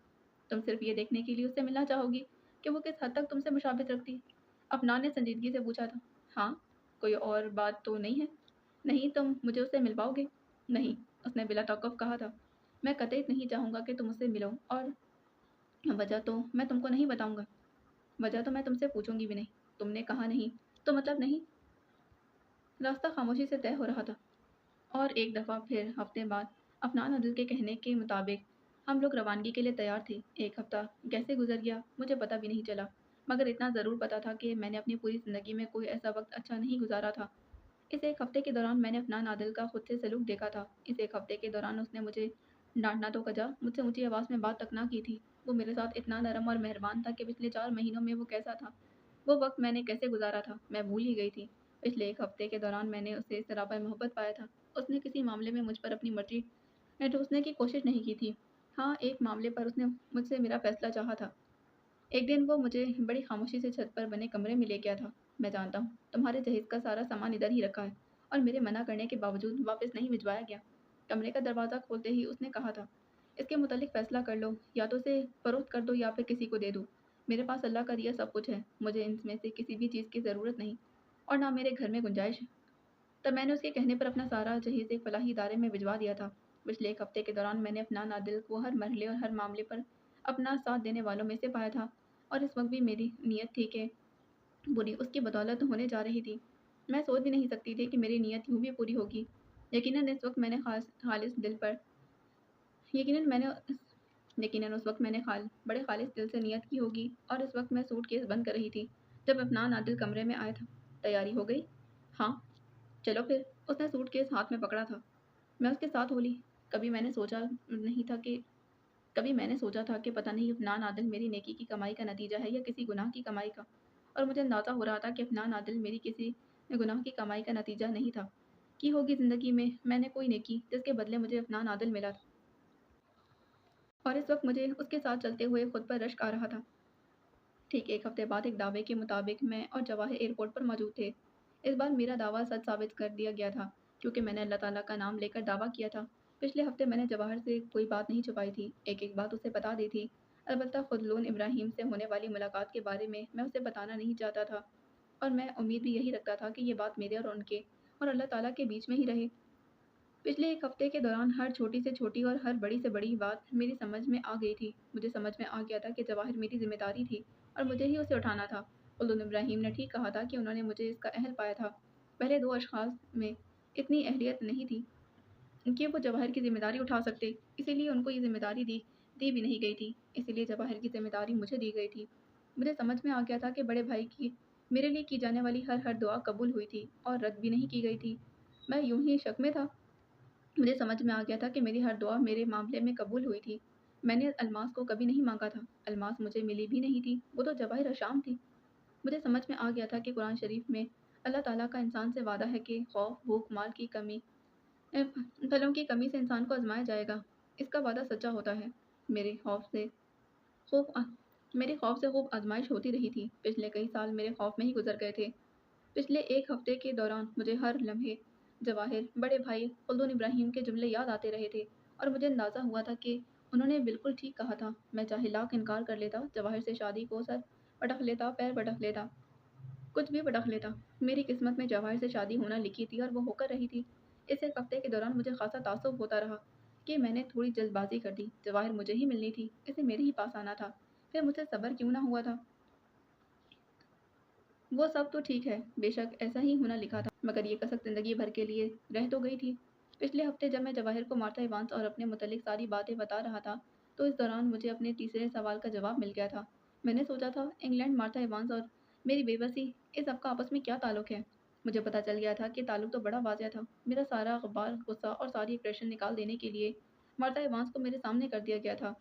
तुम सिर्फ़ ये देखने के लिए उससे मिलना चाहोगी कि वो किस हद तक तुमसे मुशाबित रखती? अफ़नान ने संजीदगी से पूछा था। हाँ, कोई और बात तो नहीं है? नहीं, तुम मुझे उससे मिलवाओगे? नहीं, उसने बिला तौक़्क़ुफ़ कहा था। मैं कतई नहीं चाहूँगा कि तुम उससे मिलो, और वजह तो मैं तुमको नहीं बताऊँगा। वजह तो मैं तुमसे पूछूंगी भी नहीं। तुमने कहा नहीं, तो मतलब नहीं। रास्ता खामोशी से तय हो रहा था, और एक दफ़ा फिर हफ्ते बाद अफनान अदिल के कहने के मुताबिक हम लोग रवानगी के लिए तैयार थे। एक हफ्ता कैसे गुजर गया मुझे पता भी नहीं चला, मगर इतना ज़रूर पता था कि मैंने अपनी पूरी ज़िंदगी में कोई ऐसा वक्त अच्छा नहीं गुजारा था। इस एक हफ्ते के दौरान मैंने अफनान आदिल का खुद से सलूक देखा था। इस एक हफ्ते के दौरान उसने मुझे डांटना तो कजा, मुझसे ऊंची आवाज़ में बात तक ना की थी। वो मेरे साथ इतना नरम और मेहरबान था कि पिछले 4 महीनों में वो कैसा था, वो वक्त मैंने कैसे गुजारा था, मैं भूल ही गई थी। पिछले एक हफ्ते के दौरान मैंने उसे सरापा मोहब्बत पाया था। उसने किसी मामले में मुझ पर अपनी मर्जी ठूसने की कोशिश नहीं की थी। हाँ, एक मामले पर उसने मुझसे मेरा फैसला चाहा था। एक दिन वो मुझे बड़ी खामोशी से छत पर बने कमरे में ले गया था। मैं जानता हूँ तुम्हारे जहेज का सारा सामान इधर ही रखा है, और मेरे मना करने के बावजूद वापस नहीं भिजवाया गया। कमरे का दरवाज़ा खोलते ही उसने कहा था, اس کے متعلق فیصلہ کر لو، یا تو اسے فروخت کر دو یا پھر کسی کو دے دو۔ میرے پاس اللہ کا دیا سب کچھ ہے، مجھے ان میں سے کسی بھی چیز کی ضرورت نہیں، اور نہ میرے گھر میں گنجائش ہے۔ تب میں نے اس کے کہنے پر اپنا سارا جہیز ایک فلاحی ادارے میں بھجوا دیا تھا۔ پچھلے ایک ہفتے کے دوران میں نے افنان عادل کو ہر مرحلے اور ہر معاملے پر اپنا ساتھ دینے والوں میں سے پایا تھا، اور اس وقت بھی میری نیت تھی کہ بری اس کی بدولت ہونے جا رہی تھی۔ میں سوچ بھی نہیں سکتی تھی کہ میری نیت یوں بھی پوری ہوگی۔ یقیناً اس وقت میں نے خالص دل پر یقیناً میں نے یقیناً اس وقت میں نے بڑے خالص دل سے نیت کی ہوگی، اور اس وقت میں سوٹ کیس بند کر رہی تھی جب افنان عادل کمرے میں آیا تھا۔ تیاری ہو گئی؟ ہاں، چلو پھر۔ اس نے سوٹ کیس ہاتھ میں پکڑا تھا۔ میں اس کے ساتھ ہو لی۔ کبھی میں نے سوچا نہیں تھا کہ کبھی میں نے سوچا تھا کہ پتہ نہیں افنان عادل میری نیکی کی کمائی کا نتیجہ ہے یا کسی گناہ کی کمائی کا، اور مجھے اندازہ ہو رہا تھا کہ افنان عادل میری کسی گناہ کی کمائی کا نتیجہ نہیں تھا۔ کی ہوگی زندگی میں نے کوئی نیکی جس کے بدلے مجھے افنان عادل ملا تھا، اور اس وقت مجھے اس کے ساتھ چلتے ہوئے خود پر رشک آ رہا تھا۔ ٹھیک ایک ہفتے بعد ایک دعوے کے مطابق میں اور جواہر ایئرپورٹ پر موجود تھے۔ اس بار میرا دعویٰ سچ ثابت کر دیا گیا تھا، کیونکہ میں نے اللہ تعالیٰ کا نام لے کر دعویٰ کیا تھا۔ پچھلے ہفتے میں نے جواہر سے کوئی بات نہیں چھپائی تھی، ایک بات اسے بتا دی تھی۔ البتہ فضلون ابراہیم سے ہونے والی ملاقات کے بارے میں اسے بتانا نہیں چاہتا تھا، اور میں امید بھی یہی رکھتا تھا کہ یہ بات میرے اور ان کے اور اللہ تعالیٰ کے بیچ میں ہی رہے۔ پچھلے ایک ہفتے کے دوران ہر چھوٹی سے چھوٹی اور ہر بڑی سے بڑی بات میری سمجھ میں آ گئی تھی۔ مجھے سمجھ میں آ گیا تھا کہ جواہر میری ذمہ داری تھی، اور مجھے ہی اسے اٹھانا تھا۔ فضلون ابراہیم نے ٹھیک کہا تھا کہ انہوں نے مجھے اس کا اہل پایا تھا۔ پہلے دو اشخاص میں اتنی اہلیت نہیں تھی کہ وہ جواہر کی ذمہ داری اٹھا سکتے، اسی لیے ان کو یہ ذمہ داری دی بھی نہیں گئی تھی، اسی لیے جواہر کی ذمہ داری مجھے دی گئی تھی۔ مجھے سمجھ میں آ گیا تھا کہ بڑے بھائی کی میرے لیے کی جانے والی ہر دعا قبول ہوئی تھی اور رد بھی نہیں کی گئی تھی۔ میں یوں ہی شک میں تھا۔ مجھے سمجھ میں آ گیا تھا کہ میری ہر دعا میرے معاملے میں قبول ہوئی تھی۔ میں نے الماس کو کبھی نہیں مانگا تھا، الماس مجھے ملی بھی نہیں تھی، وہ تو جواہر شام تھی۔ مجھے سمجھ میں آ گیا تھا کہ قرآن شریف میں اللہ تعالیٰ کا انسان سے وعدہ ہے کہ خوف، بھوک، مال کی کمی، پھلوں کی کمی سے انسان کو آزمایا جائے گا۔ اس کا وعدہ سچا ہوتا ہے۔ میرے خوف میرے خوف سے خوب آزمائش ہوتی رہی تھی۔ پچھلے کئی سال میرے خوف میں ہی گزر گئے تھے۔ پچھلے ایک ہفتے کے دوران مجھے ہر لمحے جواہر، بڑے بھائی فضلون ابراہیم کے جملے یاد آتے رہے تھے، اور مجھے اندازہ ہوا تھا کہ انہوں نے بالکل ٹھیک کہا تھا۔ میں چاہے لاکھ انکار کر لیتا، جواہر سے شادی کو سر پٹخ لیتا، پیر پٹخ لیتا، کچھ بھی پٹخ لیتا، میری قسمت میں جواہر سے شادی ہونا لکھی تھی، اور وہ ہو کر رہی تھی۔ اس ایک ہفتے کے دوران مجھے خاصا تعصب ہوتا رہا کہ میں نے تھوڑی جلد بازی کر دی۔ جواہر مجھے ہی ملنی تھی، اسے میرے ہی پاس آنا تھا، پھر مجھ سے صبر کیوں نہ ہوا تھا؟ وہ سب تو ٹھیک ہے، بے شک ایسا ہی ہونا لکھا تھا، مگر یہ کسک زندگی بھر کے لیے رہ تو گئی تھی۔ پچھلے ہفتے جب میں جواہر کو مارتھا ایوانس اور اپنے متعلق ساری باتیں بتا رہا تھا، تو اس دوران مجھے اپنے تیسرے سوال کا جواب مل گیا تھا۔ میں نے سوچا تھا، انگلینڈ، مارتھا ایوانس اور میری بے بسی، اس سب کا آپس میں کیا تعلق ہے؟ مجھے پتہ چل گیا تھا کہ تعلق تو بڑا واضح تھا۔ میرا سارا غبار، غصہ اور ساری اگریشن نکال دینے کے لیے مارتھا ایوانس کو میرے سامنے کر دیا گیا تھا۔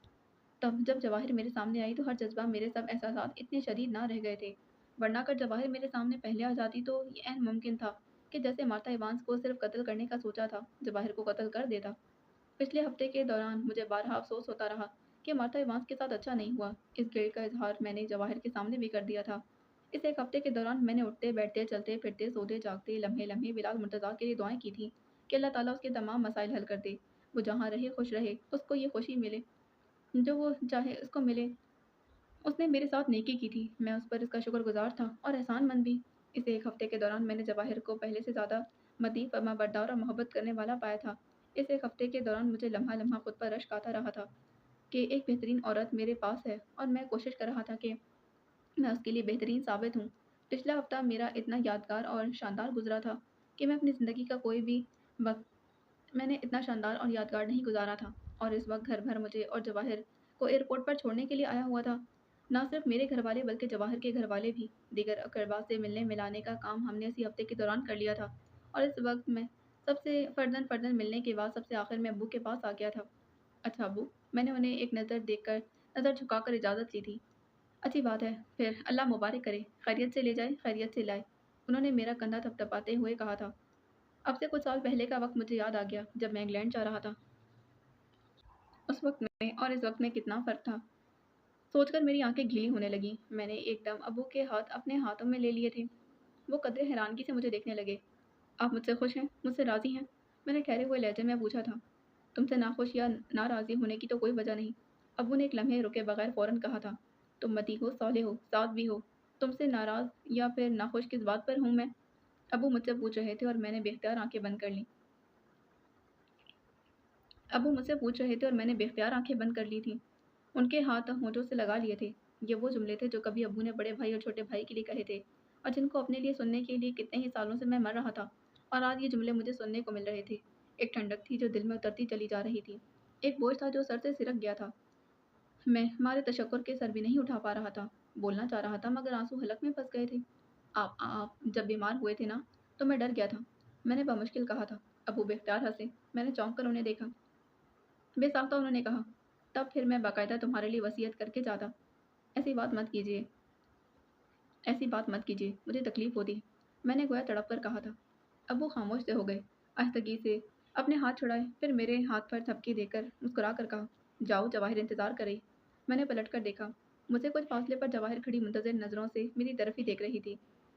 تب جب جواہر میرے سامنے آئی تو ہر جذبہ، میرے سب احساسات اتنے شدید نہ رہ گئے تھے، ورنہ اگر جواہر میرے سامنے پہلے آ جاتی تو یہ عین ممکن تھا کہ جیسے مارتھا ایوانس کو صرف قتل کرنے کا سوچا تھا، جواہر کو قتل کر دیتا۔ پچھلے ہفتے کے دوران مجھے بارہا افسوس ہوتا رہا کہ مارتھا ایوانس کے ساتھ اچھا نہیں ہوا۔ اس گیل کا اظہار میں نے جواہر کے سامنے بھی کر دیا تھا۔ اس ایک ہفتے کے دوران میں نے اٹھتے بیٹھتے، چلتے پھرتے، سوتے جاگتے، لمحے لمحے بلال مرتضیٰ کے لیے دعائیں کی تھیں کہ اللہ تعالیٰ اس کے تمام مسائل حل کر دے، وہ جہاں رہے خوش رہے، اس کو یہ خوشی ملے جو وہ چاہے اس کو ملے۔ اس نے میرے ساتھ نیکی کی تھی، میں اس پر اس کا شکر گزار تھا اور احسان مند بھی۔ اس ایک ہفتے کے دوران میں نے جواہر کو پہلے سے زیادہ مطیع، فرما بردار اور محبت کرنے والا پایا تھا۔ اس ایک ہفتے کے دوران مجھے لمحہ لمحہ خود پر رشک آتا رہا تھا کہ ایک بہترین عورت میرے پاس ہے، اور میں کوشش کر رہا تھا کہ میں اس کے لیے بہترین ثابت ہوں۔ پچھلا ہفتہ میرا اتنا یادگار اور شاندار گزرا تھا کہ میں اپنی زندگی کا کوئی بھی وقت میں نے اتنا شاندار اور یادگار نہیں گزارا تھا، اور اس وقت گھر بھر مجھے اور جواہر کو ایئرپورٹ پر چھوڑنے کے لیے آیا ہوا تھا۔ نہ صرف میرے گھر والے بلکہ جواہر کے گھر والے بھی۔ دیگر اقربا سے ملنے ملانے کا کام ہم نے اسی ہفتے کے دوران کر لیا تھا، اور اس وقت میں سب سے فردن ملنے کے بعد سب سے آخر میں ابو کے پاس آ گیا تھا۔ اچھا ابو، میں نے انہیں ایک نظر جھکا کر اجازت لی تھی۔ اچھی بات ہے، پھر اللہ مبارک کرے، خیریت سے لے جائے، خیریت سے لائے، انہوں نے میرا کندھا تھپتھپاتے ہوئے کہا تھا۔ اب سے کچھ سال پہلے کا وقت مجھے یاد آ گیا جب میں انگلینڈ جا رہا تھا۔ اس وقت میں اور اس وقت میں کتنا فرق تھا، سوچ کر میری آنکھیں گیلی ہونے لگیں۔ میں نے ایک دم ابو کے ہاتھ اپنے ہاتھوں میں لے لیے تھے۔ وہ قدرے حیرانگی سے مجھے دیکھنے لگے۔ آپ مجھ سے خوش ہیں، مجھ سے راضی ہیں؟ میں نے ٹھہرے ہوئے لہجے میں پوچھا تھا۔ تم سے ناخوش یا ناراضی ہونے کی تو کوئی وجہ نہیں۔ ابو نے ایک لمحے رکے بغیر فوراً کہا تھا، تم متی ہو، صالح ہو، ساتھ بھی ہو، تم سے ناراض یا پھر ناخوش کس بات پر ہوں میں؟ ابو مجھ سے پوچھ رہے تھے اور میں نے بے اختیار آنکھیں بند کر لیں۔ ابو مجھ سے پوچھ رہے تھے اور میں نے بے اختیار آنکھیں بند کر لی تھیں۔ ان کے ہاتھ ہونٹوں سے لگا لیے تھے۔ یہ وہ جملے تھے جو کبھی ابو نے بڑے بھائی اور چھوٹے بھائی کے لیے کہے تھے اور جن کو اپنے لیے سننے کے لیے کتنے ہی سالوں سے میں مر رہا تھا، اور آج یہ جملے مجھے سننے کو مل رہے تھے۔ ایک ٹھنڈک تھی جو دل میں اترتی چلی جا رہی تھی، ایک بوجھ تھا جو سر سے سرک گیا تھا۔ میں ہمارے تشکر کے سر بھی نہیں اٹھا پا رہا تھا، بولنا چاہ رہا تھا مگر آنسو حلق میں پھنس گئے تھے۔ آپ جب بیمار ہوئے تھے نا تو میں ڈر گیا تھا، میں نے بمشکل کہا تھا۔ ابو بے اختیار ہنسے۔ میں نے چونک کر انہیں دیکھا۔ بے ساختہ انہوں نے کہا، تب پھر میں باقاعدہ تمہارے لیے وصیت کر کے جاتا۔ ایسی بات مت کیجیے، ایسی بات مت کیجیے، مجھے تکلیف ہوتی ہے، میں نے گویا تڑپ کر کہا تھا۔ ابو خاموش سے ہو گئے، آہستگی سے اپنے ہاتھ چھڑائے، پھر میرے ہاتھ پر تھپکی دے کر مسکرا کر کہا، جاؤ، جواہر انتظار کر رہی۔ میں نے پلٹ کر دیکھا، مجھ سے کچھ فاصلے پر جواہر کھڑی منتظر نظروں سے میری طرف ہی دیکھ رہی تھی۔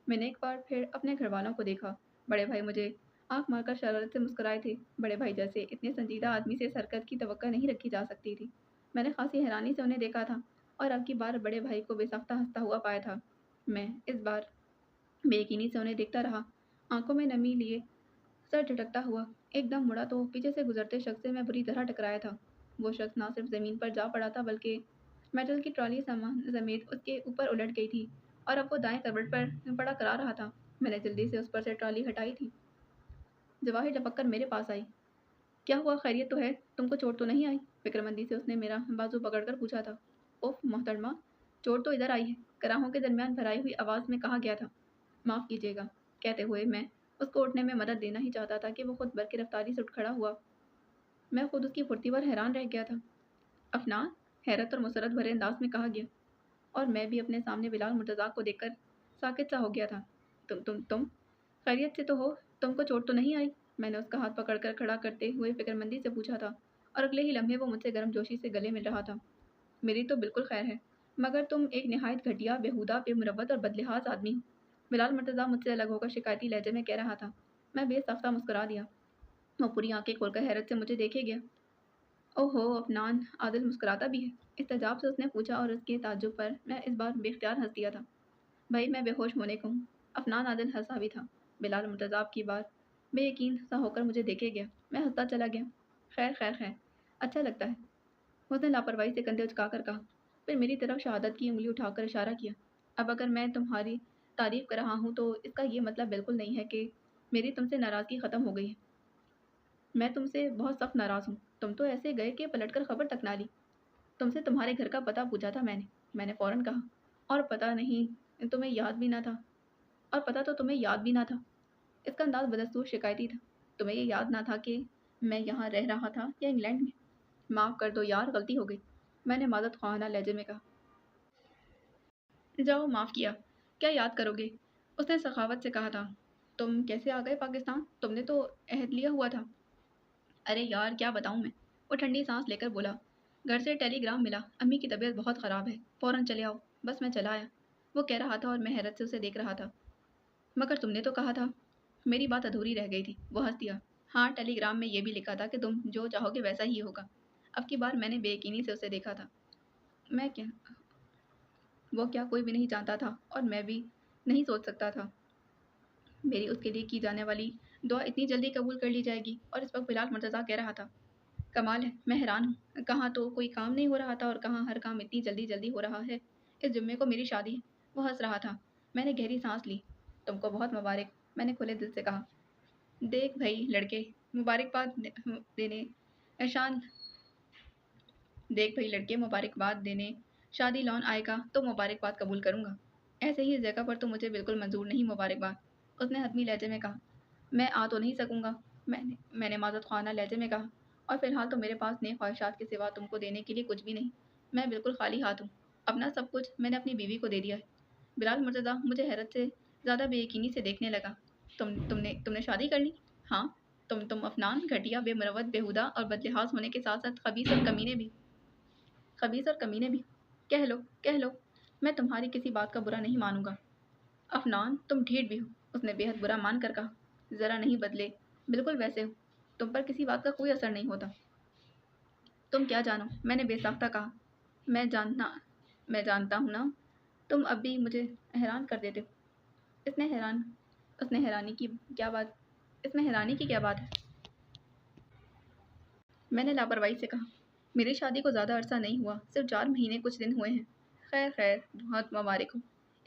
میں نے ایک بار پھر اپنے گھر والوں کو دیکھا۔ بڑے بھائی مجھے آنکھ مار کر شرارت سے مسکرائے تھے۔ بڑے بھائی جیسے اتنے سنجیدہ آدمی سے حرکت کی توقع نہیں رکھی جا سکتی تھی۔ میں نے خاصی حیرانی سے انہیں دیکھا تھا اور اب کی بار بڑے بھائی کو بے ساختہ ہنستا ہوا پایا تھا۔ میں اس بار بے یقینی سے انہیں دیکھتا رہا، آنکھوں میں نمی لیے سر جھٹکتا ہوا۔ ایک دم مڑا تو پیچھے سے گزرتے شخص سے میں بری طرح ٹکرایا تھا۔ وہ شخص نہ صرف زمین پر جا پڑا تھا بلکہ میٹل کی ٹرالی سامان سمیت اس کے اوپر الٹ گئی تھی اور اب وہ دائیں کروٹ پر پڑا کرا رہا تھا۔ میں نے جلدی سے اس پر سے ٹرالی ہٹائی تھی۔ جواہر لپک کر میرے پاس آئی۔ کیا ہوا، خیریت تو ہے؟ تم کو چوٹ تو نہیں آئی؟ فکر مندی سے اس نے میرا بازو پکڑ کر پوچھا تھا۔ اوف محترمہ، چوٹ تو ادھر آئی ہے، کراہوں کے درمیان بھرائی ہوئی آواز میں کہا گیا تھا۔ معاف کیجیے گا، کہتے ہوئے میں اس کو اٹھنے میں مدد دینا ہی چاہتا تھا کہ وہ خود برقی رفتاری سے اٹھ کھڑا ہوا۔ میں خود اس کی پھرتی پر حیران رہ گیا تھا۔ افنان، حیرت اور مسرت بھرے انداز میں کہا گیا، اور میں بھی اپنے سامنے بلال مرتضیٰ کو دیکھ کر ساکت سا ہو گیا تھا۔ تم خیریت سے تو ہو؟ تم کو چوٹ تو نہیں آئی؟ میں نے اس کا ہاتھ پکڑ کر کھڑا کرتے ہوئے فکر مندی سے پوچھا تھا، اور اگلے ہی لمحے وہ مجھ سے گرم جوشی سے گلے مل رہا تھا۔ میری تو بالکل خیر ہے، مگر تم ایک نہایت گھٹیا، بےہودہ، بے مروت اور بدلحاظ آدمی ہو، بلال مرتضیٰ مجھ سے الگ ہو کر شکایتی لہجے میں کہہ رہا تھا۔ میں بے ساختہ مسکرا دیا۔ وہ پوری آنکھیں کھول کر حیرت سے مجھے دیکھے گیا۔ او ہو افنان، عادل مسکراتا بھی ہے؟ استعجاب سے اس نے پوچھا اور اس کے تعجب پر میں اس بار بے اختیار ہنس دیا تھا۔ بھائی میں بے ہوش ہونے کو ہوں۔ افنان عادل ہنسا بھی تھا۔ بلال مرتضیٰ کی بات بے یقین سا ہو کر مجھے دیکھے گیا۔ میں ہنستا چلا گیا۔ خیر خیر خیر، اچھا لگتا ہے، اس نے لاپرواہی سے کندھے اچکا کر کہا، پھر میری طرف شہادت کی انگلی اٹھا کر اشارہ کیا۔ اب اگر میں تمہاری تعریف کر رہا ہوں تو اس کا یہ مطلب بالکل نہیں ہے کہ میری تم سے ناراضگی ختم ہو گئی ہے۔ میں تم سے بہت سخت ناراض ہوں۔ تم تو ایسے گئے کہ پلٹ کر خبر تک نہ لی۔ تم سے تمہارے گھر کا پتہ پوچھا تھا میں نے فوراً کہا، اور پتہ نہیں تمہیں یاد بھی نہ تھا، اور پتہ تو تمہیں یاد بھی نہ تھا۔ اس کا انداز بدستور شکایتی تھا۔ تمہیں یہ یاد نہ تھا کہ میں یہاں رہ رہا تھا یا انگلینڈ میں؟ معاف کر دو یار، غلطی ہو گئی، میں نے معذرت خواہانہ لہجے میں کہا۔ جاؤ، معاف کیا، کیا یاد کرو گے؟ اس نے سخاوت سے کہا تھا۔ تم کیسے آ گئے پاکستان؟ تم نے تو عہد لیا ہوا تھا۔ ارے یار کیا بتاؤں میں، وہ ٹھنڈی سانس لے کر بولا۔ گھر سے ٹیلی گرام ملا، امی کی طبیعت بہت خراب ہے، فوراً چلے آؤ۔ بس میں چلا آیا، وہ کہہ رہا تھا اور میں حیرت سے اسے دیکھ رہا تھا۔ مگر تم نے تو کہا تھا۔ میری بات ادھوری رہ گئی تھی، وہ ہنس دیا۔ ہاں، ٹیلی گرام میں یہ بھی لکھا تھا کہ تم جو چاہو گے ویسا ہی ہوگا۔ اب کی بار میں نے بے یقینی سے اسے دیکھا تھا۔ میں کیا وہ کیا کوئی بھی نہیں جانتا تھا اور میں بھی نہیں سوچ سکتا تھا میری اس کے لیے کی جانے والی دعا اتنی جلدی قبول کر لی جائے گی۔ اور اس وقت بلال مرتضیٰ کہہ رہا تھا، کمال ہے، میں حیران ہوں، کہاں تو کوئی کام نہیں ہو رہا تھا اور کہاں ہر کام اتنی جلدی جلدی ہو رہا ہے۔ اس جمعے کو میری شادی ہے۔ وہ ہنس رہا تھا۔ میں نے گہری سانس لی۔ تم کو بہت مبارک، میں نے کھلے دل سے کہا۔ دیکھ بھائی لڑکے، مبارکباد دینے شادی لون آئے گا تو مبارکباد قبول کروں گا۔ ایسے ہی اس جگہ پر تو مجھے بالکل منظور نہیں مبارکباد، اس نے حتمی لہجے میں کہا۔ میں آ تو نہیں سکوں گا، میں نے معذرت خواہانہ لہجے میں کہا، اور فی الحال تو میرے پاس نیک خواہشات کے سوا تم کو دینے کے لیے کچھ بھی نہیں۔ میں بالکل خالی ہاتھ ہوں، اپنا سب کچھ میں نے اپنی بیوی کو دے دیا ہے۔ بلال مرتضیٰ مجھے حیرت سے زیادہ بے یقینی سے دیکھنے لگا۔ تم نے شادی کر لی؟ ہاں۔ تم افنان، گھٹیا، بے مروت، بےہودہ اور بدلحاظ ہونے کے ساتھ ساتھ خبیث اور کمینے بھی۔ کہہ لو، میں تمہاری کسی بات کا برا نہیں مانوں گا۔ افنان، تم ڈھیٹ بھی ہو، اس نے بے حد برا مان کر کہا۔ ذرا نہیں بدلے، بالکل ویسے ہو، تم پر کسی بات کا کوئی اثر نہیں ہوتا۔ تم کیا جانو؟ میں نے بے ساختہ کہا۔ میں جاننا میں جانتا ہوں نا، تم اب بھی مجھے حیران کر دیتے ہو۔ اس نے حیران اس نے حیرانی کی کیا بات اس میں حیرانی کی کیا بات ہے؟ میں نے لاپرواہی سے کہا۔ میری شادی کو زیادہ عرصہ نہیں ہوا، صرف 4 مہینے کچھ دن ہوئے ہیں۔ خیر خیر، بہت مبارک ہو۔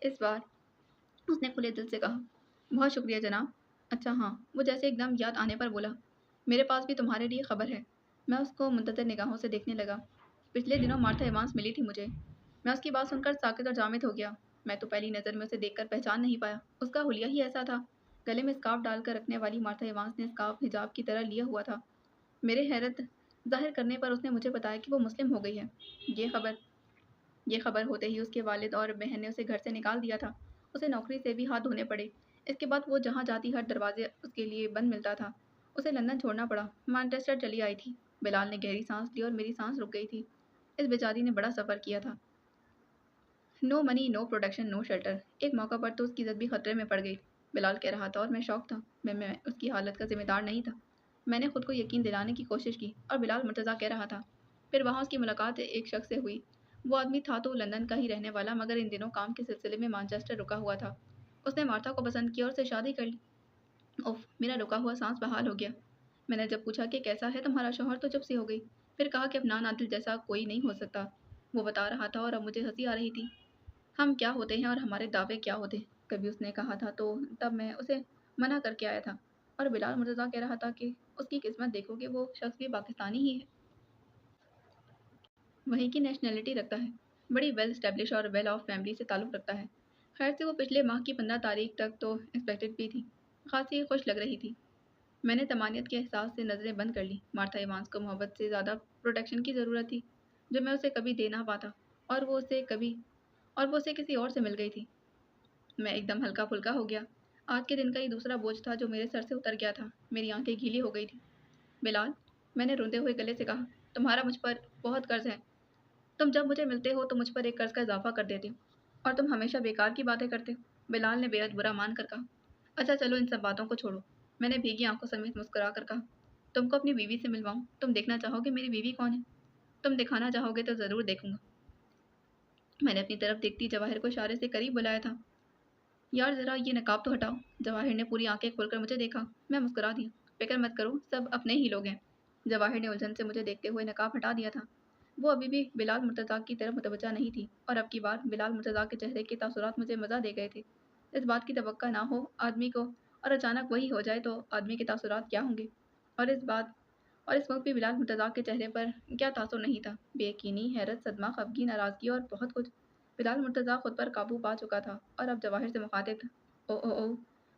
اس بار اس نے کھلے دل سے کہا۔ بہت شکریہ جناب۔ اچھا ہاں، وہ جیسے ایک دم یاد آنے پر بولا، میرے پاس بھی تمہارے لیے خبر ہے۔ میں اس کو منتظر نگاہوں سے دیکھنے لگا۔ پچھلے دنوں مارتھا ایوانس ملی تھی مجھے۔ میں اس کی بات سن کر ساکت اور جامد ہو گیا۔ میں تو پہلی نظر میں اسے دیکھ کر پہچان نہیں پایا۔ اس کا حلیہ ہی ایسا تھا۔ گلے میں اسکارف ڈال کر رکھنے والی مارتھا ایوانس نے اسکارف حجاب کی طرح لیا ہوا تھا۔ میرے حیرت ظاہر کرنے پر اس نے مجھے بتایا کہ وہ مسلم ہو گئی ہے۔ یہ خبر ہوتے ہی اس کے والد اور بہن نے اسے گھر سے نکال دیا تھا۔ اسے نوکری سے بھی ہاتھ دھونے پڑے۔ اس کے بعد وہ جہاں جاتی ہر دروازے اس کے لیے بند ملتا تھا۔ اسے لندن چھوڑنا پڑا۔ مانچسٹر چلی آئی تھی۔ بلال نے گہری سانس لی اور میری سانس رک گئی تھی۔ اس بیچاری نے بڑا سفر کیا تھا۔ نو منی، نو پروٹیکشن، نو شیلٹر۔ ایک موقع پر تو اس کی عزت بھی خطرے میں پڑ گئی، بلال کہہ رہا تھا، اور میں شوق تھا۔ میں اس کی حالت کا ذمہ دار نہیں تھا۔ میں نے خود کو یقین دلانے کی کوشش کی، اور بلال مرتضیٰ کہہ رہا تھا۔ پھر وہاں اس کی ملاقات ایک شخص سے ہوئی۔ وہ آدمی تھا تو لندن کا ہی رہنے والا، مگر ان دنوں کام کے سلسلے میں مانچسٹر رکا ہوا تھا۔ اس نے مارتھا کو پسند کیا اور اسے شادی کر لی۔ اوف، میرا رکا ہوا سانس بحال ہو گیا۔ میں نے جب پوچھا کہ کیسا ہے تمہارا شوہر تو چپ سی ہو گئی، پھر کہا کہ افنان عادل جیسا کوئی نہیں ہو سکتا۔ وہ بتا رہا تھا اور اب مجھے ہنسی آ رہی تھی۔ ہم کیا ہوتے ہیں اور ہمارے دعوے کیا ہوتے ہیں، کبھی اس نے کہا تھا تو تب میں اسے منع کر کے آیا تھا۔ اور بلال مرتضیٰ کہہ رہا تھا کہ اس کی قسمت دیکھو کہ وہ شخص بھی پاکستانی ہی ہے، وہیں کی نیشنلٹی رکھتا ہے، بڑی ویل اسٹیبلش اور ویل آف فیملی سے تعلق رکھتا ہے۔ خیر سے وہ پچھلے ماہ کی 15 تاریخ تک تو ایکسپیکٹڈ بھی تھی، خاصی خوش لگ رہی تھی۔ میں نے طمانینت کے احساس سے نظریں بند کر لی۔ مارتھا ایوانس کو محبت سے زیادہ پروٹیکشن کی ضرورت تھی، جو میں اسے کبھی دے نہ پاتا، اور وہ اسے کسی اور سے مل گئی تھی۔ میں ایک دم ہلکا پھلکا ہو گیا۔ آج کے دن کا یہ دوسرا بوجھ تھا جو میرے سر سے اتر گیا تھا۔ میری آنکھیں گیلی ہو گئی تھی۔ بلال، میں نے روندے ہوئے گلے سے کہا، تمہارا مجھ پر بہت قرض ہے۔ تم جب مجھے ملتے ہو تو مجھ پر ایک قرض کا اضافہ کر دیتے ہو، اور تم ہمیشہ بیکار کی باتیں کرتے ہو۔ بلال نے بے حد برا مان کر کہا۔ اچھا چلو ان سب باتوں کو چھوڑو، میں نے بھیگی آنکھوں سمیت مسکرا کر کہا۔ تم کو اپنی بیوی سے ملواؤں؟ تم دیکھنا چاہو گے میری بیوی کون ہے؟ تم دکھانا چاہو گے تو ضرور دیکھوں گا۔ میں نے اپنی طرف دیکھتی جواہر کو اشارے سے قریب بلایا تھا۔ یار ذرا یہ نقاب تو ہٹاؤ۔ جواہر نے پوری آنکھیں کھول کر مجھے دیکھا۔ میں مسکرا دیا۔ فکر مت کرو، سب اپنے ہی لوگ ہیں۔ جواہر نے الجھن سے مجھے دیکھتے ہوئے نقاب ہٹا دیا تھا۔ وہ ابھی بھی بلال مرتضیٰ کی طرف متوجہ نہیں تھی، اور اب کی بار بلال مرتضیٰ کے چہرے کے تاثرات مجھے مزہ دے گئے تھے۔ اس بات کی توقع نہ ہو آدمی کو، اور اچانک وہی ہو جائے تو آدمی کے تاثرات کیا ہوں گے؟ اور اس وقت بھی بلال مرتضیٰ کے چہرے پر کیا تاثر نہیں تھا؟ بے یقینی، حیرت، صدمہ، خفگی، ناراضگی اور بہت کچھ۔ بلال مرتضیٰ خود پر قابو پا چکا تھا، اور اب جواہر سے مخاطب تھا۔ او او او،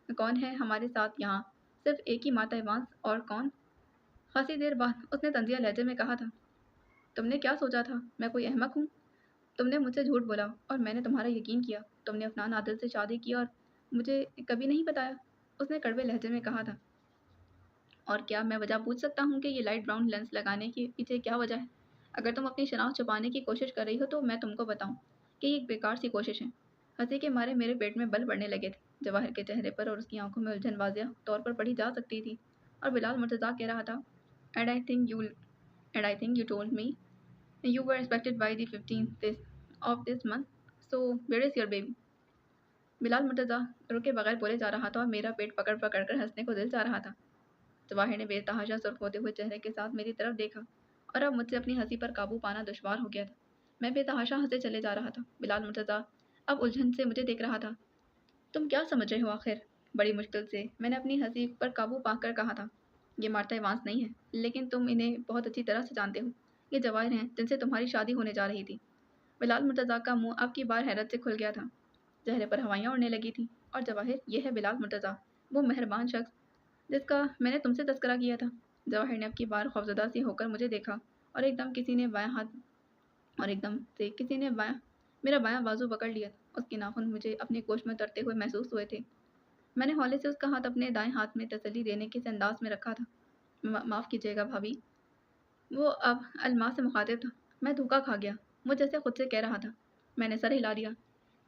کون ہے ہمارے ساتھ یہاں؟ صرف ایک ہی مارتھا ایوانس، اور کون؟ خاصی دیر بعد اس نے طنزیہ لہجے میں کہا تھا، تم نے کیا سوچا تھا میں کوئی احمق ہوں؟ تم نے مجھ سے جھوٹ بولا اور میں نے تمہارا یقین کیا۔ تم نے افنان عادل سے شادی کی اور مجھے کبھی نہیں بتایا، اس نے کڑوے لہجے میں کہا تھا۔ اور کیا میں وجہ پوچھ سکتا ہوں کہ یہ لائٹ براؤن لینس لگانے کے پیچھے کیا وجہ ہے؟ اگر تم اپنی شناخت چھپانے کی کوشش کر رہی ہو تو میں تم کو بتاؤں کہ یہ ایک بیکار سی کوشش ہے۔ ہنسی کے مارے میرے پیٹ میں بل بڑھنے لگے تھے۔ جواہر کے چہرے پر اور اس کی آنکھوں میں الجھن واضح طور پر پڑھی جا سکتی تھی، اور بلال مرتضیٰ کہہ رہا تھا، and I think you told me you were expected by the 15th of this month, so where is your baby? بلال مرتضیٰ رکے بغیر بولے جا رہا تھا، اور میرا پیٹ پکڑ پکڑ کر ہنسنے کو دل چاہ رہا تھا۔ جواہر نے بے تحاشا سرخ ہوتے ہوئے چہرے کے ساتھ میری طرف دیکھا، اور اب مجھ سے اپنی ہنسی پر قابو پانا دشوار ہو گیا تھا۔ میں بے تحاشا ہنسے چلے جا رہا تھا۔ بلال مرتضیٰ اب الجھن سے مجھے دیکھ رہا تھا۔ تم کیا سمجھ رہے ہو آخر؟ بڑی مشکل سے میں نے اپنی ہنسی پر قابو پا کر کہا تھا، یہ مارتھا ایوانس نہیں ہے، لیکن تم انہیں بہت اچھی طرح سے جانتے ہو۔ یہ جواہر ہیں جن سے تمہاری شادی ہونے جا رہی تھی۔ بلال مرتضیٰ کا منہ اب کی بار حیرت سے کھل گیا تھا۔ چہرے پر ہوائیاں اڑنے لگی تھیں۔ اور جواہر، یہ ہے بلال مرتضیٰ، وہ مہربان شخص جس کا میں نے تم سے تذکرہ کیا تھا۔ جواہر نے اب کی بار خوفزدہ سی ہو کر مجھے دیکھا، اور ایک دم سے کسی نے میرا بایاں بازو پکڑ لیا۔ اس کے ناخن مجھے اپنے گوشت میں ترتے ہوئے محسوس ہوئے تھے۔ میں نے ہولے سے اس کا ہاتھ اپنے دائیں ہاتھ میں تسلی دینے کے انداز میں رکھا تھا۔ معاف کیجیے گا بھابھی، وہ اب الماس سے مخاطب تھا۔ میں دھوکا کھا گیا، وہ جیسے خود سے کہہ رہا تھا۔ میں نے سر ہلا دیا۔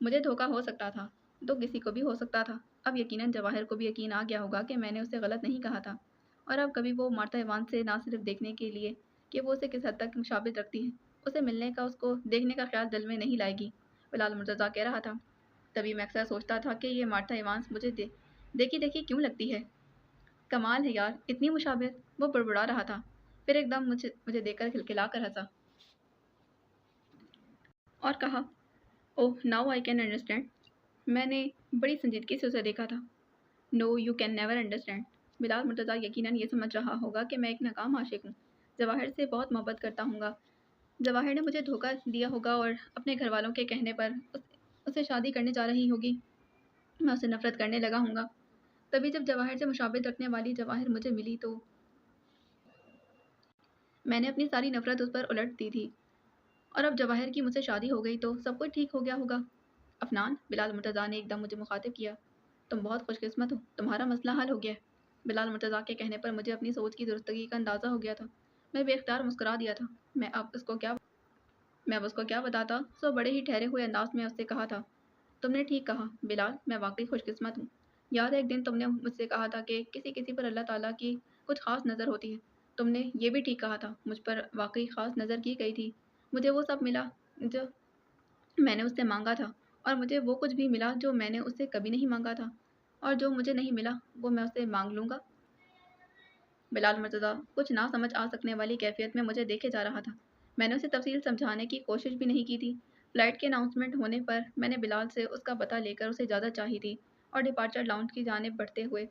مجھے دھوکا ہو سکتا تھا تو کسی کو بھی ہو سکتا تھا۔ اب یقیناً جواہر کو بھی یقین آ گیا ہوگا کہ میں نے اسے غلط نہیں کہا تھا، اور اب کبھی وہ مارتھا ایوانس سے نہ صرف دیکھنے کے لیے کہ وہ اسے کس حد تک مشابہت رکھتی ہے۔ اسے ملنے کا، اس کو دیکھنے کا خیال دل میں نہیں لائے گی، بلال مرتضیٰ کہہ رہا تھا۔ تبھی میں اکثر سوچتا تھا کہ یہ مارتھا ایوانس مجھے دیکھی دیکھی کیوں لگتی ہے؟ کمال ہے یار، اتنی مشابہت۔ وہ بڑبڑا رہا تھا، پھر ایک دم مجھے دیکھ کر کھلکھلا کر ہنسا اور کہا، اوہ ناؤ آئی کین انڈرسٹینڈ۔ میں نے بڑی سنجیدگی سے اسے دیکھا تھا۔ نو یو کین نیور انڈرسٹینڈ۔ بلال مرتضیٰ یقیناً یہ سمجھ رہا ہوگا کہ میں ایک ناکام عاشق ہوں، جواہر سے بہت محبت کرتا ہوں گا۔ جواہر نے مجھے دھوکہ دیا ہوگا اور اپنے گھر والوں کے کہنے پر اسے شادی کرنے جا رہی ہوگی۔ میں اسے نفرت کرنے لگا ہوں گا۔ تبھی جب جواہر سے مشابہت رکھنے والی جواہر مجھے ملی تو میں نے اپنی ساری نفرت اس پر الٹ دی تھی، اور اب جواہر کی مجھ سے شادی ہو گئی تو سب کچھ ٹھیک ہو گیا ہوگا۔ افنان، بلال مرتضیٰ نے ایک دم مجھے مخاطب کیا، تم بہت خوش قسمت ہو، تمہارا مسئلہ حل ہو گیا ہے۔ بلال مرتضیٰ کے کہنے پر مجھے اپنی سوچ کی درستگی کا اندازہ ہو گیا تھا۔ میں بے اختیار مسکرا دیا تھا۔ میں اب اس کو کیا بتاتا؟ سو بڑے ہی ٹھہرے ہوئے انداز میں اس سے کہا تھا، تم نے ٹھیک کہا بلال، میں واقعی خوش قسمت ہوں۔ یاد ہے ایک دن تم نے مجھ سے کہا تھا کہ کسی کسی پر اللہ تعالیٰ کی کچھ خاص نظر ہوتی ہے۔ تم نے یہ بھی ٹھیک کہا تھا، مجھ پر واقعی خاص نظر کی گئی تھی۔ مجھے وہ سب ملا جو میں نے اس سے مانگا تھا، اور مجھے وہ کچھ بھی ملا جو میں نے اس سے کبھی نہیں مانگا تھا، اور جو مجھے نہیں ملا وہ میں اس سے مانگ لوں گا۔ بلال مرتضیٰ کچھ نہ سمجھ آ سکنے والی کیفیت میں مجھے دیکھے جا رہا تھا۔ میں نے اسے تفصیل سمجھانے کی کوشش بھی نہیں کی تھی۔ فلائٹ کے اناؤنسمنٹ ہونے پر میں نے بلال سے اس کا پتہ لے کر اسے اجازت چاہی تھی، اور ڈپارچر لاؤنج کی جانب بڑھتے ہوئے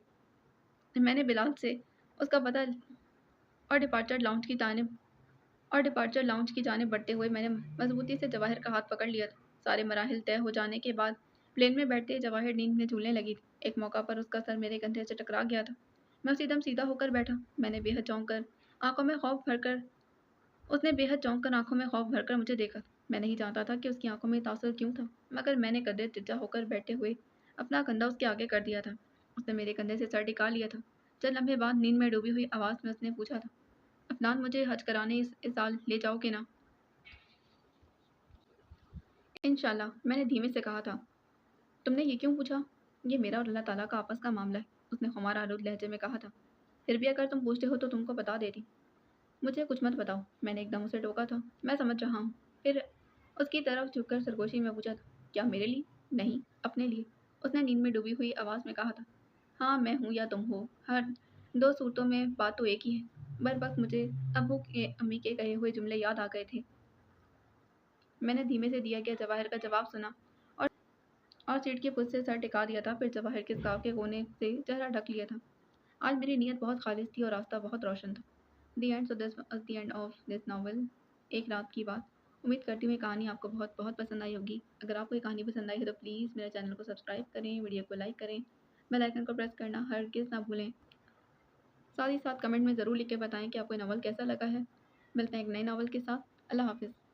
میں نے بلال سے اس کا پتہ اور ڈپارچر لاؤنج کی جانب بڑھتے ہوئے میں نے مضبوطی سے جواہر کا ہاتھ پکڑ لیا تھا۔ سارے مراحل طے ہو جانے کے بعد پلین میں بیٹھتے جواہر نیند میں جھولنے لگی تھی۔ ایک موقع پر اس کا سر میرے کندھے سے ٹکرا گیا تھا۔ میں اسی دم سیدھا ہو کر بیٹھا۔ میں نے بے حد چونک کر آنکھوں میں خوف بھر کر اس نے بے حد چونک کر آنکھوں میں خوف بھر کر مجھے دیکھا۔ میں نہیں جانتا تھا کہ اس کی آنکھوں میں تاثر کیوں تھا، مگر میں نے قدرے چچا ہو کر بیٹھے ہوئے اپنا کندھا اس کے آگے کر دیا تھا۔ اس نے میرے کندھے سے سر ٹکا لیا تھا۔ چند لمحے بعد نیند میں ڈوبی ہوئی آواز میں اس نے پوچھا تھا، افنان، مجھے حج کرانے اس سال لے جاؤ گے نا؟ انشاءاللہ، میں نے دھیمے سے کہا تھا۔ تم نے یہ کیوں پوچھا؟ یہ میرا اور اللہ تعالیٰ کا آپس کا معاملہ ہے، اس نے خمار آلود لہجے میں کہا تھا۔ پھر بھی اگر تم پوچھتے ہو تو تم کو بتا دیتی۔ مجھے کچھ مت بتاؤ، میں نے ایک دم اسے ٹوکا تھا۔ میں سمجھ رہا ہوں۔ پھر اس کی طرف جھک کر سرگوشی میں پوچھا تھا، کیا میرے لیے؟ نہیں، اپنے لیے، اس نے نیند میں ڈوبی ہوئی آواز میں کہا تھا۔ ہاں، میں ہوں یا تم ہو، ہر دو صورتوں میں بات تو ایک ہی ہے۔ بروقت مجھے ابو کے امی کے کہے ہوئے جملے یاد آ گئے تھے۔ میں نے دھیمے سے دیا گیا جواہر کا جواب سنا اور سیٹ کی پشت سے سر ٹکا دیا تھا، پھر جواہر کے اسکارف کے کونے سے چہرہ ڈھک لیا تھا۔ آج میری نیت بہت خالص تھی اور راستہ بہت روشن تھا۔ The end, so this was the end of this novel, ایک رات کی بات۔ امید کرتی ہوں یہ کہانی آپ کو بہت بہت پسند آئی ہوگی۔ اگر آپ کو یہ کہانی پسند آئی ہے تو پلیز میرے چینل کو سبسکرائب کریں، ویڈیو کو لائک کریں، بیل آئیکن کو پریس کرنا ہرگز نہ بھولیں۔ ساتھ ہی ساتھ کمنٹ میں ضرور لکھ کے بتائیں کہ آپ کو یہ ناول کیسا لگا ہے۔ ملتے ہیں ایک نئے ناول کے ساتھ۔ اللہ حافظ۔